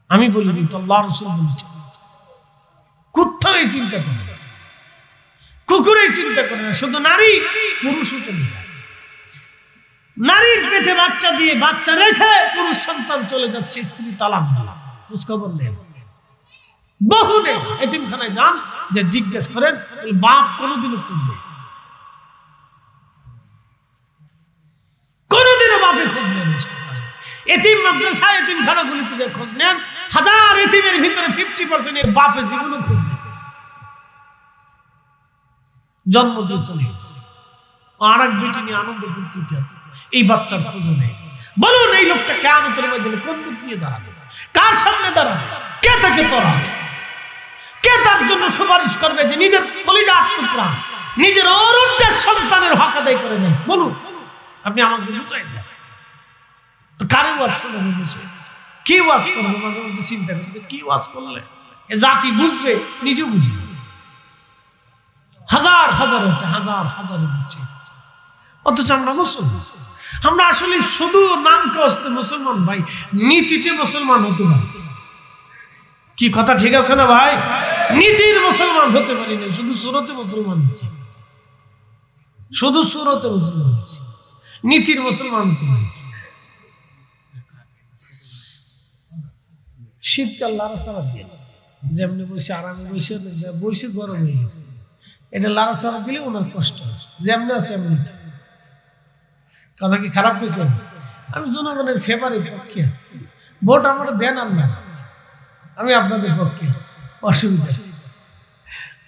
আমি বলিনি তো, আল্লাহ রাসূল বলেছেন। কুত্তা এই চিন্তা করে না, কুকুর এই চিন্তা করে না, শুধু নারী, পুরুষও চলে যায়। নারীর পেটে বাচ্চা দিয়ে, বাচ্চা রেখে পুরুষ সন্তান চলে যাচ্ছে, স্ত্রী তালাক দিল, খোঁজখবর নেই, বহু নেই। এতিমখানায় যান, যে জিজ্ঞেস করেন, বাপ কোনোদিনও খোঁজ নেই, কোনোদিনও বাপের খোঁজ নেন। এতিম মাদ্রাসা, এতিমখানাগুলিতে যে খোঁজ নেন, 1000 এতিমের ভিতরে 50% এর বাপের জীবনও খোঁজ নেই, জন্ম দিয়ে চলে গেছে। আর এক বেটি নিয়ে আনন্দ ফুর্তিতে আছে, এই বাচ্চার খোঁজও নেই। বলুন এই লোকটা কিয়ামতের ময়দানে কোন দিক নিয়ে দাঁড়াবে? কার সামনে দাঁড়াবে? কে তাকে পড়াবে? কে তার জন্য সুপারিশ করবে যে নিজের কলিজার টুকরা, নিজের অরুণের সন্তানের হক আদায় করে দেয়? বলুন, আপনি আমাকে বুঝাই দেন তো। কারে ওয়াজ শুনে বসে কি ওয়াজ করবো? মাঝে মধ্যে চিন্তা করছে কি ওয়াজ করলে এ জাতি বুঝবে, নিজেও বুঝবে। হাজার হাজার আছে, হাজার হাজারের নিচে, অথচ আমরা মুসলমান। আমরা আসলে শুধু নাম কস্তে মুসলমান ভাই, নীতিতে মুসলমান হতে পারি। কি কথা ঠিক আছে না ভাই? নীতির মুসলমান হতে পারি না, শুধু সুরতে মুসলমান হচ্ছে, শুধু সুরতে মুসলমান হচ্ছে, নীতির মুসলমান হতে পারি। শীতকাল লাড়াচাড়া দিয়ে যেমনি বসে আরামে বসে বসে গরম হয়ে গেছে, এটা লাড়াচাড়া দিলে ওনার কষ্ট যেমনি আছে এমনি। কথা কি খারাপ হয়েছে? আমি জনগণের ফেভারিট পক্ষে আছি, ভোট আমার দেন আর না, আমি আপনাদের পক্ষে আছি, অসুবিধা।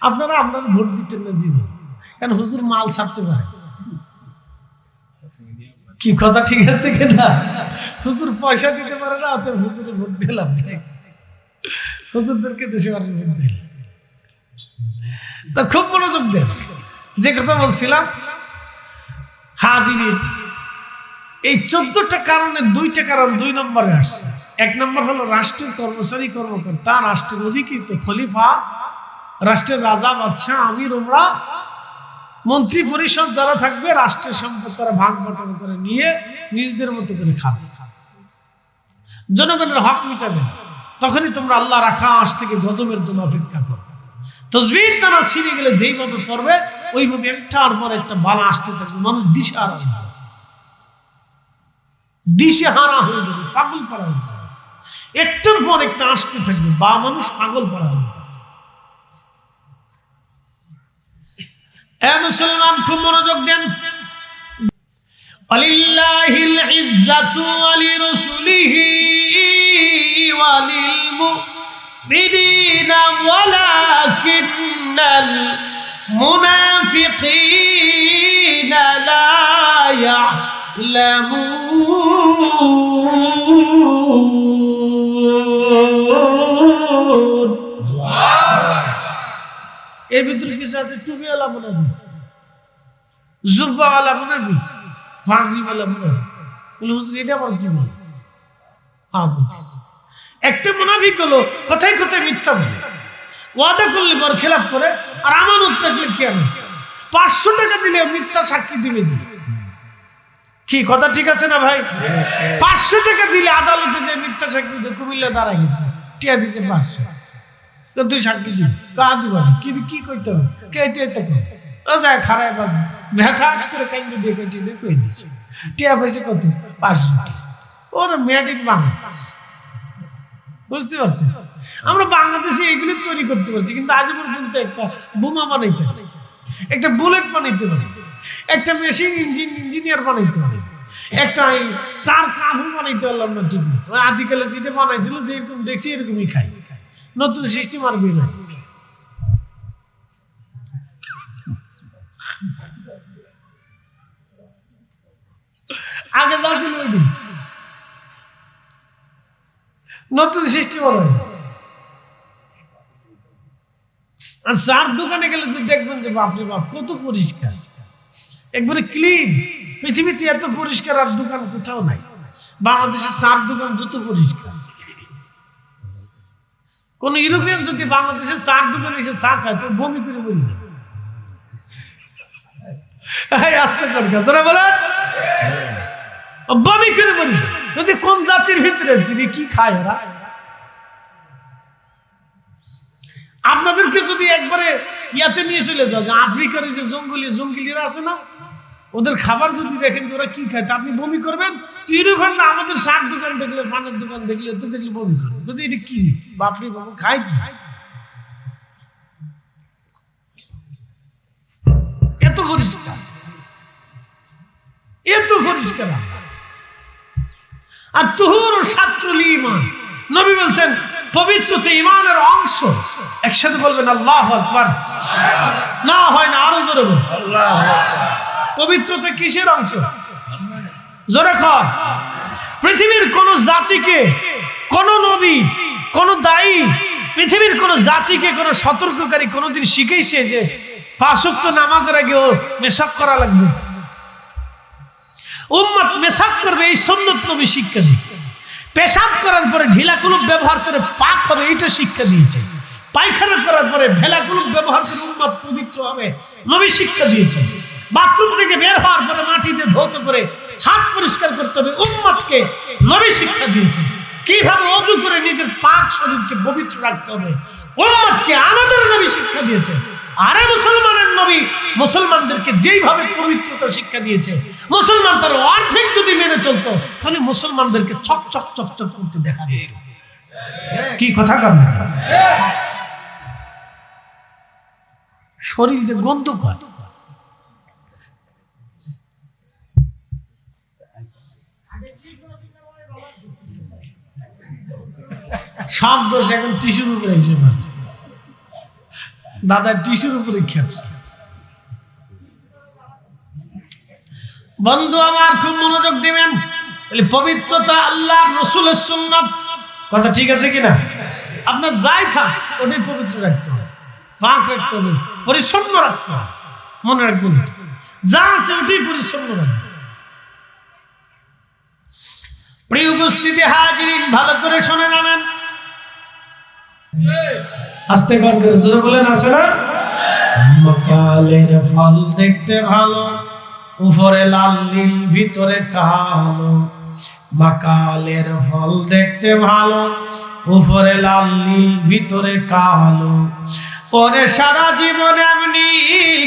আপনারা আপনারা ভোট দিতেন না জীবন, কারণ হুজুর মাল ছাড়তে পারে। কি কথা ঠিক আছে কিনা? হুজুর পয়সা দিতে পারে না, অত হুজুরে ভোট দিলাম, হুজুরদেরকে দেশে ভোট দিলাম। তো খুব মনোযোগ দেন, যে কথা বলছিলাম হাজির, এই 14টা কারণে 2টা কারণ 2 নম্বরে আসছে। 1 নম্বর হলো রাষ্ট্রের কর্মচারী কর্মকর্তা, রাষ্ট্রের অধিকৃত খলিফা, রাষ্ট্রের রাজা বাদশাহ আমির ওমরা মন্ত্রী পরিষদ যারা থাকবে, রাষ্ট্রের সম্পদ তারা ভাগ বটন করে নিয়ে নিজেদের মতো করে খাবে, জনগণের হক মিটাবে। তখনই তোমরা আল্লাহর আকাশ থেকে গজবের জন্য অপেক্ষা করো। তাসবিহ টানা ছিঁড়ে গেলে যেইভাবে পড়বে ওইভাবে একটার পর একটা বালা আসতে থাকবে, মানুষ দিশাহারা হয়ে যাবে, দিশেহারা হয়ে যাবে, পাগল পাড়া হয়ে যাবে, একটার পর একটা আসতে থাকবে, বা মানুষ পাগল পাড়া হয়ে যাবে। মুসলমান খুব মনোযোগ দেন। আলিল্লাহিল ইজ্জাতু ওয়া লিরাসূলিহি ওয়া লিল মুমিনিনা ওয়ালাকিন্নাল মুনাফিকিনা লা ইয়ালামুন। এর ভিতরে কিছু আছে টুপিওয়ালা মুনাফিক, জুব্বাওয়ালা মুনাফিক, পাগড়িওয়ালা মুনাফিক। হুজুর এটা আবার কি বলে? একটা মুনাফিক হলো কথায় কথায় মিথ্যা বলে, ওয়াদা করলে পর খেলাপ করে, আর আমানত রাখলে কেন 500 টাকা দিলে মিথ্যা সাক্ষী দিবে। কি কথা ঠিক আছে না ভাই? 500 টাকা দিলে আদালতে যে মিথ্যা সাক্ষী দিয়ে কুমিল্লা দাঁড়ায় গেছে, টিয়া দিছে 500, তুই সাক্ষী দিবি কা দিবা কি কইতে হবে কেটে তো ও যায় খারাপ বাস ব্যথা করে কাইন্দে দিয়ে কেটে দিয়ে কই দিছে, টিয়া পয়সা কত? 500 টাকা। ওর মেড ইন বাংলাদেশ, বুঝতে পারছেন? আমরা বাংলাদেশে এগুলি তৈরি করতে পারছি, কিন্তু আজ পর্যন্ত একটা বোমা বানাইতে পারি, একটা বুলেট বানাইতে পারি, একটা মেশিন ইঞ্জিনিয়ার বানাইতে পারি, একটা সার কাহু বানাইতে পারলাম না ঠিক মতো। আদিকালে যেটা বানাইছিল যেরকম দেখছি এরকমই খাই, নতুন সৃষ্টি মারবি না। আগে যা ছিল ওই দিন নতুন সৃষ্টি বলা। আর চার দোকানে গেলে তো দেখবেন যে বাপরে বাপ কত পরিষ্কার, একবারে ক্লিন। পৃথিবীতে এত পরিষ্কার আর দোকান কোথাও নাই। বাংলাদেশের চার দোকান যত পরিষ্কার, কোন ইউরোপিয়ান যদি বাংলাদেশের চার দোকানে এসে চা খায় তো বমি করে মরে যাবে। আসতে তোরা বলে বমি করে মরে যাবে। যদি কোন জাতির ভিতরে কি খায় ওরা। আপনাদেরকে যদি একবারে ইয়াতে নিয়ে চলে যাও, আফ্রিকার যে জঙ্গলিরা আছে না, ওদের খাবার যদি দেখেন ওরা কি খায় তা আপনি বমি করবেন। ইউরোপিয়ান না আমাদের শাক দোকান দেখলে, পানের দোকান দেখলে তো দেখলে বমি করবেন, যদি এটা কি বাপরে বাবু খায় কি? এত পরিষ্কার, এত পরিষ্কার। আর তুহুর ছাত্রুল ঈমান, নবী বলছেন পবিত্রতা ঈমানের অংশ। একসাথে বলবেন আল্লাহু আকবার। না হয় না, আরো জোরে বলুন আল্লাহু আকবার। পবিত্রতা কিসের অংশ? জোরে কর। পৃথিবীর কোন জাতিকে, কোন নবী, কোন দায়ী, পৃথিবীর কোন জাতিকে কোন সতর্ককারী কোনদিন শিখাইছে যে 5 ওয়াক্ত নামাজের আগে মেশাক করা লাগবে, উম্মত মেশাক করবে, এই সুন্নাত নবী শিক্ষা দিয়েছে। পেশাব করার পরে ঢিলা কুলুপ ব্যবহার করে পাক হবে, এইটা শিক্ষা দিয়েছে। পায়খানা করার পরে ঢেলা কুলুপ ব্যবহার করে উম্মত পবিত্র হবে, নবী শিক্ষা দিয়েছে। বাথরুম থেকে বের হওয়ার পরে মাটিতে ধৌত করে হাত পরিষ্কার করতে হবে, উম্মতকে নবী শিক্ষা দিয়েছে। কিভাবে ওযু করে নিজের পাক শরীরকে পবিত্র রাখতে হবে, উম্মতকে আমাদের নবী শিক্ষা দিয়েছে। আরে মুসলমানের নবী মুসলমানদেরকে যেইভাবে পবিত্রতা শিক্ষা দিয়েছে, মুসলমান তার অর্ধেক যদি মেনে চলতো তাহলে মুসলমানদেরকে চক চক চক চক করতে দেখা যেত। কি কথা কর না, শরীরে গন্ধ কর। সব দোষ এখন টিস্যুর উপরে এসে পড়ছে, দাদা টিস্যুর উপরে খেপছে। বন্ধু আমার খুব মনোযোগ দিবেন, পবিত্রতা আল্লাহর রাসূলের সুন্নাত, কথা ঠিক আছে কিনা? আপনার যাই থাক ওটাই পবিত্র রাখতে হবে, পাক রাখতে হবে, পরিচ্ছন্ন রাখতে হবে। মনে রাখবেন যা আছে ওটাই পরিচ্ছন্ন রাখবেন। প্রিয় উপস্থিতি হাজিরিন, ভালো করে শুনে যাবেন, আস্তে করে জোরে বলেন, আছে না? মাকালের ফল দেখতে ভালো, উপরে লাল নীল ভিতরে কালো। মাকালের ফল দেখতে ভালো, উপরে লাল নীল ভিতরে কালো। পরে সারা জীবন এমনি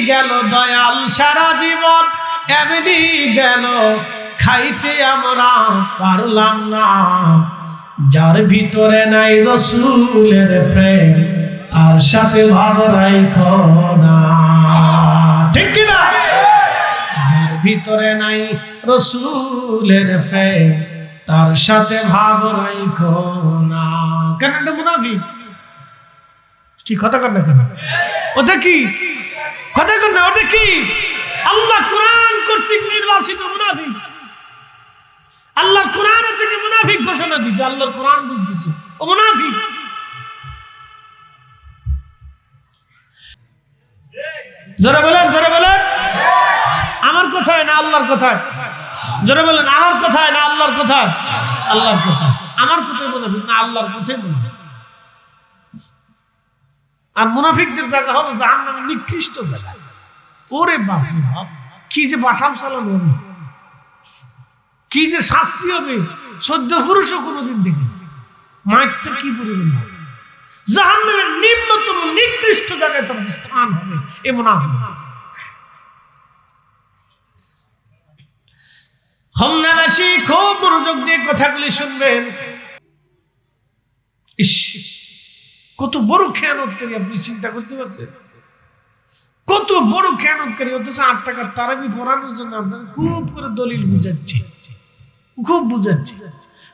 গেল দয়াল, সারা জীবন এমনি গেল, খাইতে আমরা পারলাম না। যার ভিতরে নাই রাসূলের প্রেম, তার সাথে ভাব রাখো না, ঠিক কি না? যার ভিতরে নাই রাসূলের প্রেম, তার সাথে ভাব রাখো না। কেন এটা মুনাফিক? কি কথা কর না কেন? ওটা কি কথা কর না? ওটা কি? আল্লাহ কোরআন কর্তৃক নির্বাচিত মুনাফিক। আল্লাহ কোরআন থেকে মুনাফিক ঘোষণা দিয়েছে, আল্লাহর কোরআন বলতেছে ও মুনাফিক। জোরে বলেন, জোরে বলেন, আমার কথায় না আল্লাহর কথায়? জোরে বলেন, আমার কথায় না আল্লাহর কথায়? আল্লাহর কথায়। আমার কথাই মুনাফিক না, আল্লাহর কথাই মুনাফিক। আর মুনাফিকদের জায়গা হবে জাহান্নামের নিকৃষ্ট জায়গা। ওরে বাপ রে বাপ, কি যে বাটাম চালানো হবে, কি যে শাস্তি হবে, 14 পুরুষও কোনোদিন দেখি মাইকটা কি পরিমাণ হবে। জাহান্নামের নিম্নতম নিকৃষ্ট জায়গায় তার স্থান হবে এ মুনাফিক। হমনাবাসী খুব মনোযোগ দিয়ে কথাগুলি শুনবেন। ইস, কত বড় খেয়ানতকারী, আপনি চিন্তা করতে পারছেন? কত বড় খেয়ানতকারী, অথচ 8 টাকার তারাবি পড়ানোর জন্য আপনার খুব করে দলিল বুঝাচ্ছি, খুব বুঝাচ্ছি,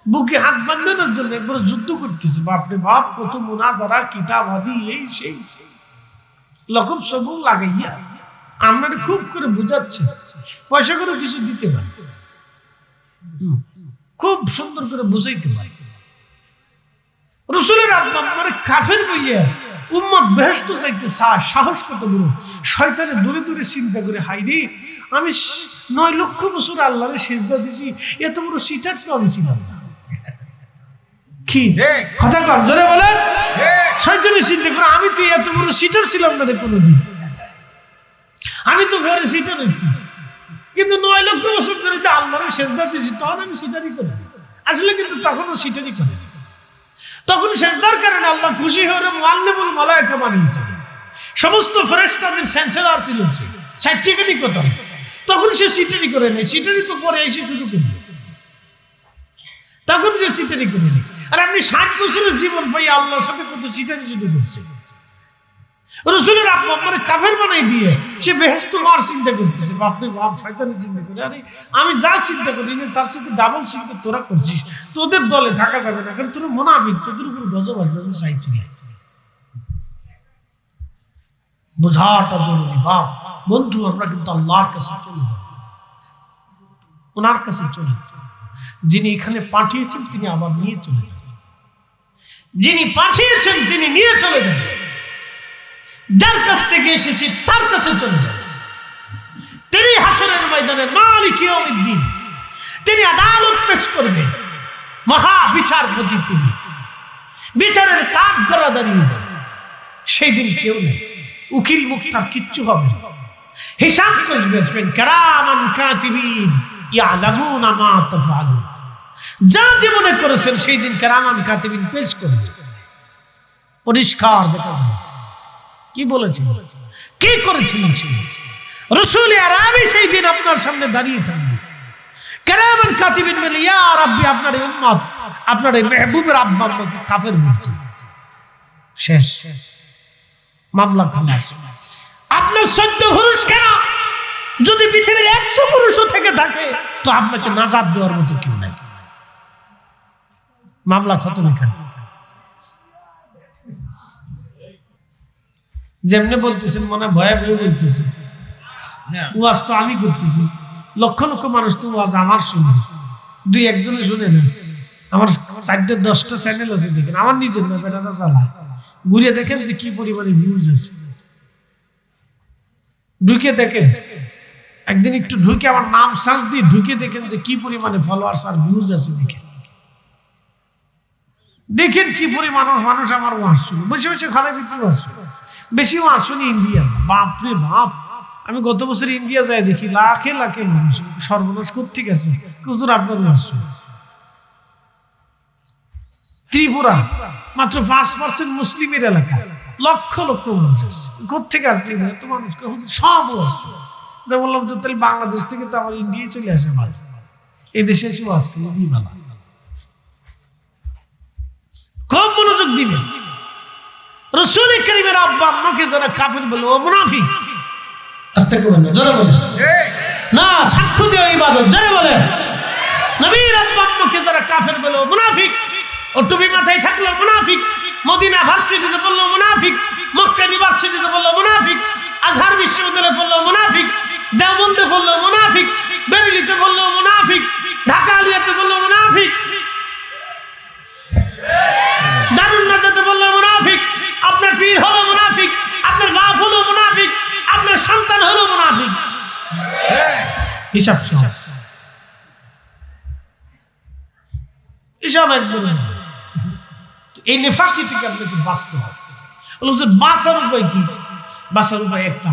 বুকে হাত বাঁধানোর জন্য একবার যুদ্ধ করতেছে। বাপরে বাপ, কত মুনাজারা, কিতাব আদি, এই সেই লকব সব লাগাইয়া আপনার খুব করে বুঝাচ্ছে। পয়সা করে কিছু দিতে পারে, খুব সুন্দর করে বুঝাইতে পারে। রাসূলের আব্বা মানে কাফের বইয়া উম্মত বেহেশত চাইতে সাহস কত বড়। শয়তানে দূরে দূরে চিন্তা করে, হাইরে আমি 9 লক্ষ বছর আল্লাহরে সিজদা দিছি, এত বড় সিটার তো আমি ছিলাম না। কি কথা কর, জোরে বলেন। শয়তানে চিন্তা করে, আমি তো এত বড় সিটার ছিলাম না রে কোনোদিন, আমি তো ঘরে সিটার হইছি, কিন্তু 9 লক্ষ বছর ধরে যে আল্লাহরে সিজদা দিছি, তখন আমি সিটারই করি। আসলে কিন্তু তখনও সিটারই করি। তখন সেজদার কারণে আল্লাহ খুশি হয়ে মুআল্লিমুল মালায়েকা বানিয়েছেন, সমস্ত ফেরেশতাদের চ্যান্সেলর ছিল, সে সার্টিফিকেট কত। তখন সে সিটারি করে নেই, সিটারি তো পরে এসে শুরু করবে, তখন সে সিটারি করে নেই। আর আপনি 60 বছরের জীবন পাই আল্লাহর সাথে কত সিটারি শুরু করছে। রাসূলের আব্বা মানে কাফের বানাই দিয়ে সে বেহেশত হওয়ার চিন্তা করতেছে। বাপরে বাপ, শয়তানের চিন্তা করে, আরে আমি যা চিন্তা করি না তার সাথে ডাবল চিন্তা তোরা করছিস, তোদের দলে থাকা যাবে না, কারণ তোরা মুনাফিক, তোদের উপর গজব আসবে। আমি চাইছি না, বোঝাটা জরুরি। বাপ বন্ধু, আমরা কিন্তু আল্লাহর কাছে চলে যাব, ওনার কাছে চলে যাব। যিনি এখানে পাঠিয়েছেন তিনি আবার নিয়ে চলে যাবেন, যিনি পাঠিয়েছেন তিনি নিয়ে চলে যাবেন, যার কাছ থেকে এসেছি তার কাছে চলে যাবে। তিনি হাসরের ময়দানে মালিক ইয়াউমিদ্দিন, তিনি আদালত পেশ করবেন, মহা বিচারপতি তিনি, বিচারের কাঠ গড়া দাঁড়িয়ে যাবে। সেই দিন কেউ নেই, উকিল মুক্তার কিচ্ছু হবে না, হিসাব করবেন কিরামান কাতিবিন ইয়ালামুনা মা তাফআলুন। যা জীবনে করেছেন সেই দিন কিরামান কাতিবিন পেশ করবে, পরিষ্কার দেখা যাবে কি বলেছেন, কি করেছিলেন। রাসূল আরবি সেই দিন আপনার সামনে দাঁড়িয়ে থাকবে, কিরামান কাতিবিন বলে, ইয়া রাব্বি, আপনার এই উম্মত, আপনার এই মেহবুবের আব্বা আম্মাকে কাফের বলতো, শেষ, মামলা খালাস। আপনার 14 পুরুষ কেন? যদি পৃথিবীর 100 পুরুষও থেকে থাকে তো আপনাকে নাজাত দেওয়ার মতো কেউ নাই। মামলা খতম এখানে। যেমনি বলতেছেন মনে ভয়ে ভয়ে বলতেছেন, ওয়াজ তো আমি করতেছি, লক্ষ লক্ষ মানুষ তো ওয়াজ আমার শুনবে, 2-1 জনে শুনে না। আমার 4-10টা চ্যানেল আছে, দেখেন আমার নিজের না, বেটারা চালায়, ঘুরে দেখেন যে কি পরিমাণে ভিউজ আছে। ঢুকে দেখেন, একদিন একটু ঢুকে আমার নাম সার্চ দিয়ে ঢুকে দেখেন যে কি পরিমাণে ফলোয়ার্স আর ভিউজ আছে। দেখেন কি পরিমাণ মানুষ আমার ওয়াজ শুনে, বসে বসে খারাপ ওয়াজ শুনে। বেশি ওয়াজ শুনি ইন্ডিয়া, বাপরে বাপ। আমি গত বছর ইন্ডিয়া যাই দেখি লাখে লাখে মানুষ, সর্বনাশ কোত্থেকে আছে হুজুর আপনার ওয়াজ শুনে। ত্রিপুরা মাত্র 5% মুসলিমের এলাকা, লক্ষ লক্ষ মানুষ আসছে, কোথেকে আসছে এত মানুষকে সব আসছে। বললাম যে তাহলে বাংলাদেশ থেকে তো আমার ইন্ডিয়ায় চলে আসে ভালো, এই দেশে এসে ওয়াজ করে কি ভালো। খুব মনোযোগ দিবেন। রাসূল কারীমের আব্বা আম্মাকে যারা কাফের বলে ও মুনাফিক, আস্তে করে না, জোরে বলেন না, সাক্ষ্য দিয়ে ইবাদত, জোরে বলেন। নবীর আব্বা আম্মাকে যারা কাফের বলে ও মুনাফিক, ও টুপি মাথায় থাকলো মুনাফিক, মদিনা ভার্সিটিতে পড়লো মুনাফিক, মক্কা ইউনিভার্সিটিতে পড়লো মুনাফিক, আজহার বিশ্ববিদ্যালয়ে পড়লো মুনাফিক, দেওবন্দে পড়লো মুনাফিক, বেরেলিতে পড়লো মুনাফিক, ঢাকা আলিয়াতে পড়লো মুনাফিক, দারুন নাজাতে পড়লো মুনাফিক। আপনার পীর হলো মুনাফিক, আপনার বাপ হলো মুনাফিক, আপনার সন্তান হলো মুনাফিক। হিসাব সব হিসাব একদম। এই নেফাকি থেকে আপনাকে বাঁচতে হবে। বাঁচার উপায় কি? বাঁচার উপায় একটা,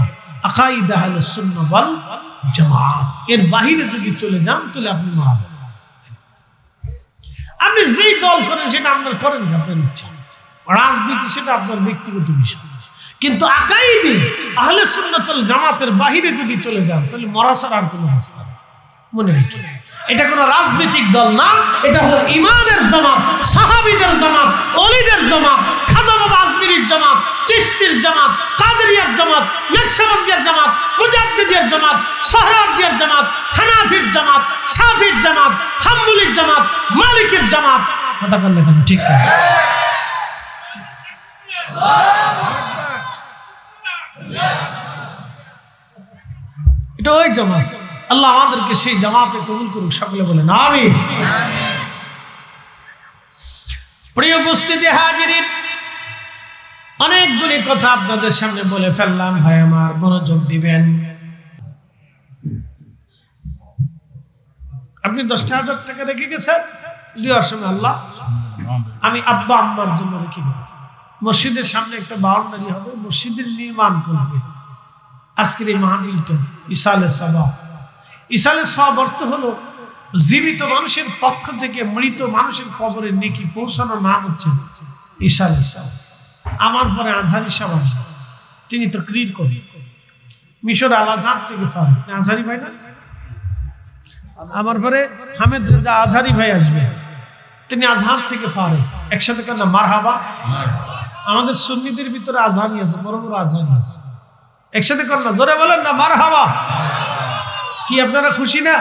আকাইদা আহলে সুন্নাহ ওয়াল জামাত। এর বাহিরে যদি চলে যান তাহলে আপনি মারা যাবেন। আপনি যেই দল করেন সেটা আপনার করেন, আপনার ইচ্ছা। রাজনীতি সেটা আপনার ব্যক্তিগত বিষয়, কিন্তু আকাইদে আহলে সুন্নাত ওয়াল জামাতের বাহিরে যদি চলে যান তাহলে মরা ছাড়া আর কোনো রাস্তা নেই। মনে রেখে, এটা কোনো রাজনৈতিক দল না, এটা হলো ইমানের জামাত, সাহাবীদের জামাত, ওলিদের জামাত, খাজা বাবা আজমিরির জামাত, চিশতির জামাত, কাদেরিয়ার জামাত, নকশবন্দিয়ার জামাত, মুজাদ্দিদের জামাত, সোহরাওয়ার্দীর জামাত, হানাফির জামাত, শাফির জামাত, হাম্বলির জামাত, মালিকের জামাত। কথা বললে কেন? ঠিক না? এটা ওই জামাত। আল্লাহ আমাদেরকে সেই জামাতে কবুল করুক, সকলে বলেন আমিন। প্রিয় উপস্থিতি হাজিরিন, অনেকগুলি কথা আপনাদের সামনে বলে ফেললাম, ভাই আমার মনোযোগ দিবেন। আপনি 10,000 টাকা রেখে গেছেন, দেওয়ার সময় আল্লাহ আমি আব্বা আম্মার জন্য রেখে গেলাম। মসজিদের সামনে একটা বাউন্ডারি হবে, মসজিদের নির্মাণ করবে। আজকের এই মাহফিলটা ইসালে সাবাব। ইসালে সাবাব অর্থ হলো জীবিত মানুষের পক্ষ থেকে মৃত মানুষের কবরে নেকি পৌঁছানোর নাম হচ্ছে ইসালে সাবাব। আমার পরে আজহারি সাহেব, তিনি তাকরীর করেন মিশর আল আজহার থেকে ফারুক, আজহারি ভাই না, আমার পরে হামেদ রেজা আজহারি ভাই আসবে, তিনি আজহার থেকে ফারুক। একসাথে কেন মারহাবা। আমাদের সুন্নিদের ভিতরে আজহারি আছে, বড় বড় আজহারি আছে, একসাথে কর না, জোরে বলেন না মারহাবা। কি আপনারা খুশি না?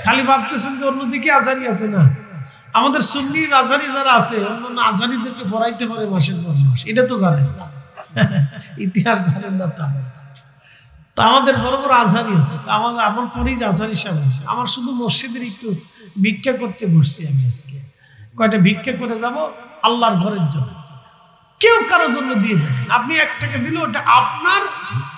খালি ভাবতেছেন যে অন্যদিকে আজহারি আছে না। আমাদের সুন্নি আজহারি যারা আছে, অন্যান্য আজহারিদেরকে পড়াইতে পারে মাসের পর মাস, এটা তো জানেন, ইতিহাস জানেন না। তো আমাদের বড় বড় আজহারি আছে। আমার পরেই আজহারি সাহেব আছে। আমার শুধু মসজিদের একটু ভিক্ষা করতে বসছি আমি আজকে, কয়টা ভিক্ষা করে যাব আল্লাহর ঘরের জন্য। কেউ কারোর জন্য দিয়ে যাবেন, আপনি 1 টাকা দিলে ওটা আপনার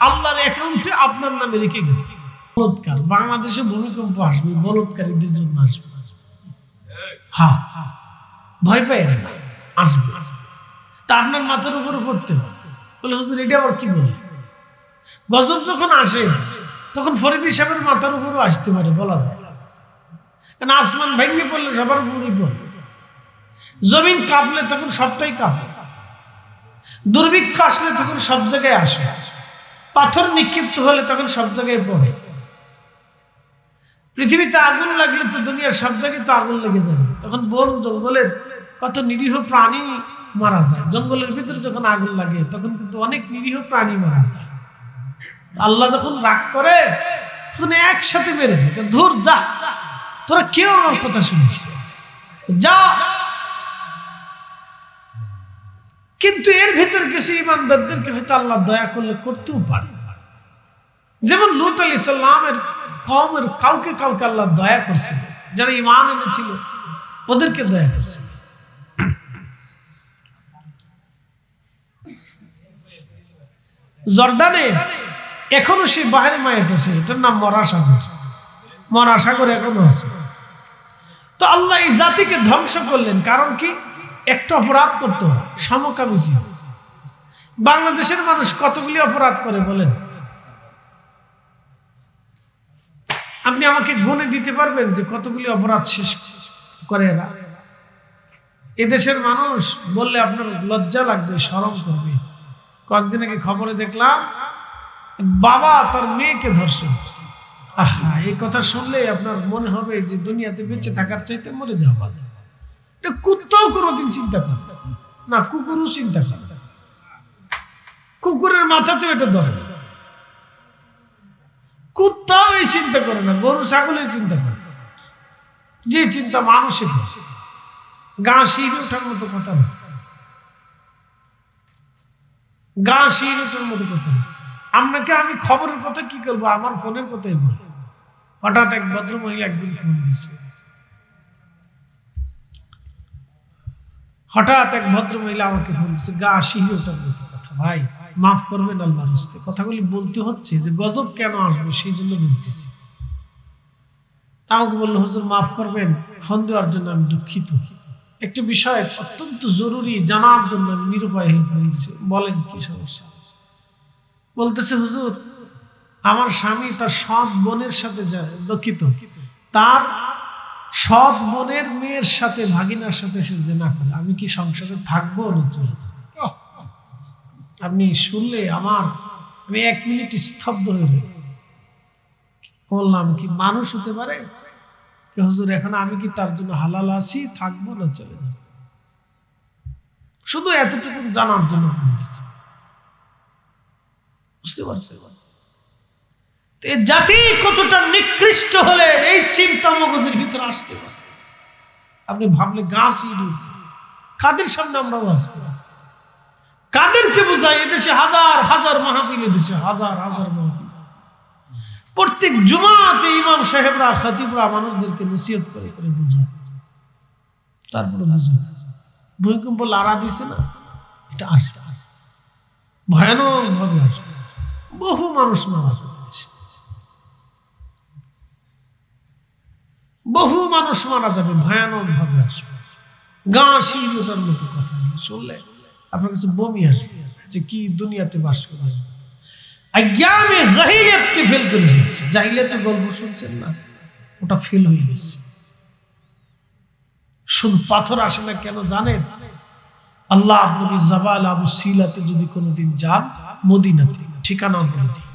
আল্লাহর অ্যাকাউন্টে আপনার নামে রেখে গেছে। বলৎকার, বাংলাদেশে ভূমিকম্প আসবে, বলৎকারীদের জন্য আসবে। হ্যাঁ, ভয় পাই না, আসবে। তা আপনার মাথার উপরে পড়তে হবে। বলে হুজুর এটা আবার কি বলে? গজব যখন আসে তখন ফরিদি সাহেবের মাথার উপরও আসতে পারে, বলা যায়। কারণ আসমান ভেঙে পড়লে সবার উপরেই পড়বে, জমিন কাঁপলে তখন সবটাই কাঁপে, দুর্ভিক্ষ আসলে তখন সব জায়গায় আসে, পাথর নিক্ষিপ্ত হলে তখন সব জায়গায় পড়ে। পৃথিবীতে আগুন লাগলে তো দুনিয়ার সব জায়গায় তো আগুন লেগে যাবে, তখন বন জঙ্গলের কত নিরীহ প্রাণী মারা যায়। জঙ্গলের ভিতরে যখন আগুন লাগে তখন কিন্তু অনেক নিরীহ প্রাণী মারা যায়। আল্লাহ যখন রাগ করে তখন একসাথে মেরে দেয়, ধুর যা, তোরা কেউ আমার কথা শুনিস যা। কিন্তু এর ভিতর কিছু ইমানদারদেরকে হয়তো আল্লাহ দয়া করলে করতেও পারে। যেমন লূত আলাইহিস সালামের কওমের কাউকে কাউকে আল্লাহ দয়া করছিল, যারা ঈমান এনেছিল ওদেরকে দয়া করছিল। জর্দানে এখনো সেই বাহারি মায়াত আছে, এটার নাম মরা সাগর। মরা সাগর এখনো আছে। তো আল্লাহ এই জাতিকে ধ্বংস করলেন, কারণ কি? একটা অপরাধ করতো ওরা, সমকামী ছিল। বাংলাদেশের মানুষ কতগুলি অপরাধ করে বলেন? আপনি আমাকে গুণে দিতে পারবেন যে কতগুলি অপরাধ শেষ করে এরা? এদেশের মানুষ বললে আপনার লজ্জা লাগবে, শরম করবে। কয়েকদিন আগে খবরে দেখলাম বাবা তার মেয়েকে ধর্ষণ। আহা, এই কথা শুনলে আপনার মনে হবে যে দুনিয়াতে বেঁচে থাকার চাইতে মরে যাওয়া। এটা কুত্তাও কোনোদিন চিন্তা করে না, কুকুরও চিন্তা করে। কুকুরের মাথাতেও এটা ধরে না, কুত্তাও এই চিন্তা করে না, গরু ছাগলের চিন্তা করে। যে চিন্তা মানুষের, গা শির ওঠার মতো কথা না, গা শির ওঠার মতো কথা না। আপনাকে আমি খবরের কথা কি করবো, আমার ফোনের কথাই বলবো। হঠাৎ এক ভদ্র মহিলা একদিন ফোন দিচ্ছে, হঠাৎ এক ভদ্র মহিলা আমাকে ফোন দিচ্ছে, গা শির ওঠার মতো কথা। ভাই মাফ করবেন আল্লাহর রাস্তায়, কথাগুলি বলতে হচ্ছে যে গজব কেন আসবে সেই জন্য বলতেছি। আমাকে বললো, হুজুর মাফ করবেন, ফোন দেওয়ার জন্য আমি দুঃখিত। একটা বিষয় অত্যন্ত জরুরি জানার জন্য আমি নিরুপায় হয়ে ফোন দিচ্ছি। বলেন কি সমস্যা? বলতেছে, হুজুর আমার স্বামী তার সৎ বোনের সাথে যায়, দুঃখিত, তার সৎ বোনের মেয়ের সাথে, ভাগিনার সাথে সে জিনা করে। আমি কি সংসারে থাকবো না চলে যাবো? আপনি শুনলে আমি 1 মিনিট স্তব্ধ হয়ে গেলাম। বললাম, কি মানুষ হতে পারে? হুজুর এখন আমি কি তার জন্য হালাল আছি, থাকবো না চলে যাবো? শুধু এতটুকু জানার জন্য ফোন দিচ্ছি। বুঝতে পারছেন জাতি কতটা নিকৃষ্ট হলে এই চিন্তা মগজের ভিতরে আসতে পারে? আপনি ভাবলে গা শির উঠবে। কাদের সামনে আমরা ওয়াজ করি, কাদেরকে বোঝাই? এদেশে হাজার হাজার মাহফিল, এদেশে হাজার হাজার মাহফিল। প্রত্যেক জুমাতে ইমাম সাহেবরা, খতিবরা মানুষদেরকে নসিহত করে করে বোঝায়, তারপরে বোঝায়। ভূমিকম্প লাড়া দিছে না, এটা আসবে, ভয়ানক ভাবে আসবে। বহু মানুষ মারা যাবে, বহু মানুষ মারা যাবে, ভয়ানক ভাবে আসবে। গা শির ওঠার মতো কথা শুনলে আপনার কাছে বমি আসবে যে কি দুনিয়াতে বাস করে। আজ্ঞানে জাহিলিয়াতকে ফেল করে দিয়েছে। জাহিলিয়াতের গল্প শুনছেন না, ওটা ফেল হয়ে গেছে। শুধু পাথর আসে না কেন জানেন? আল্লাহ নবী জাবাল আবু সিলাতে যদি কোনোদিন যান, মদিনাতে ঠিকানা বলে দিই,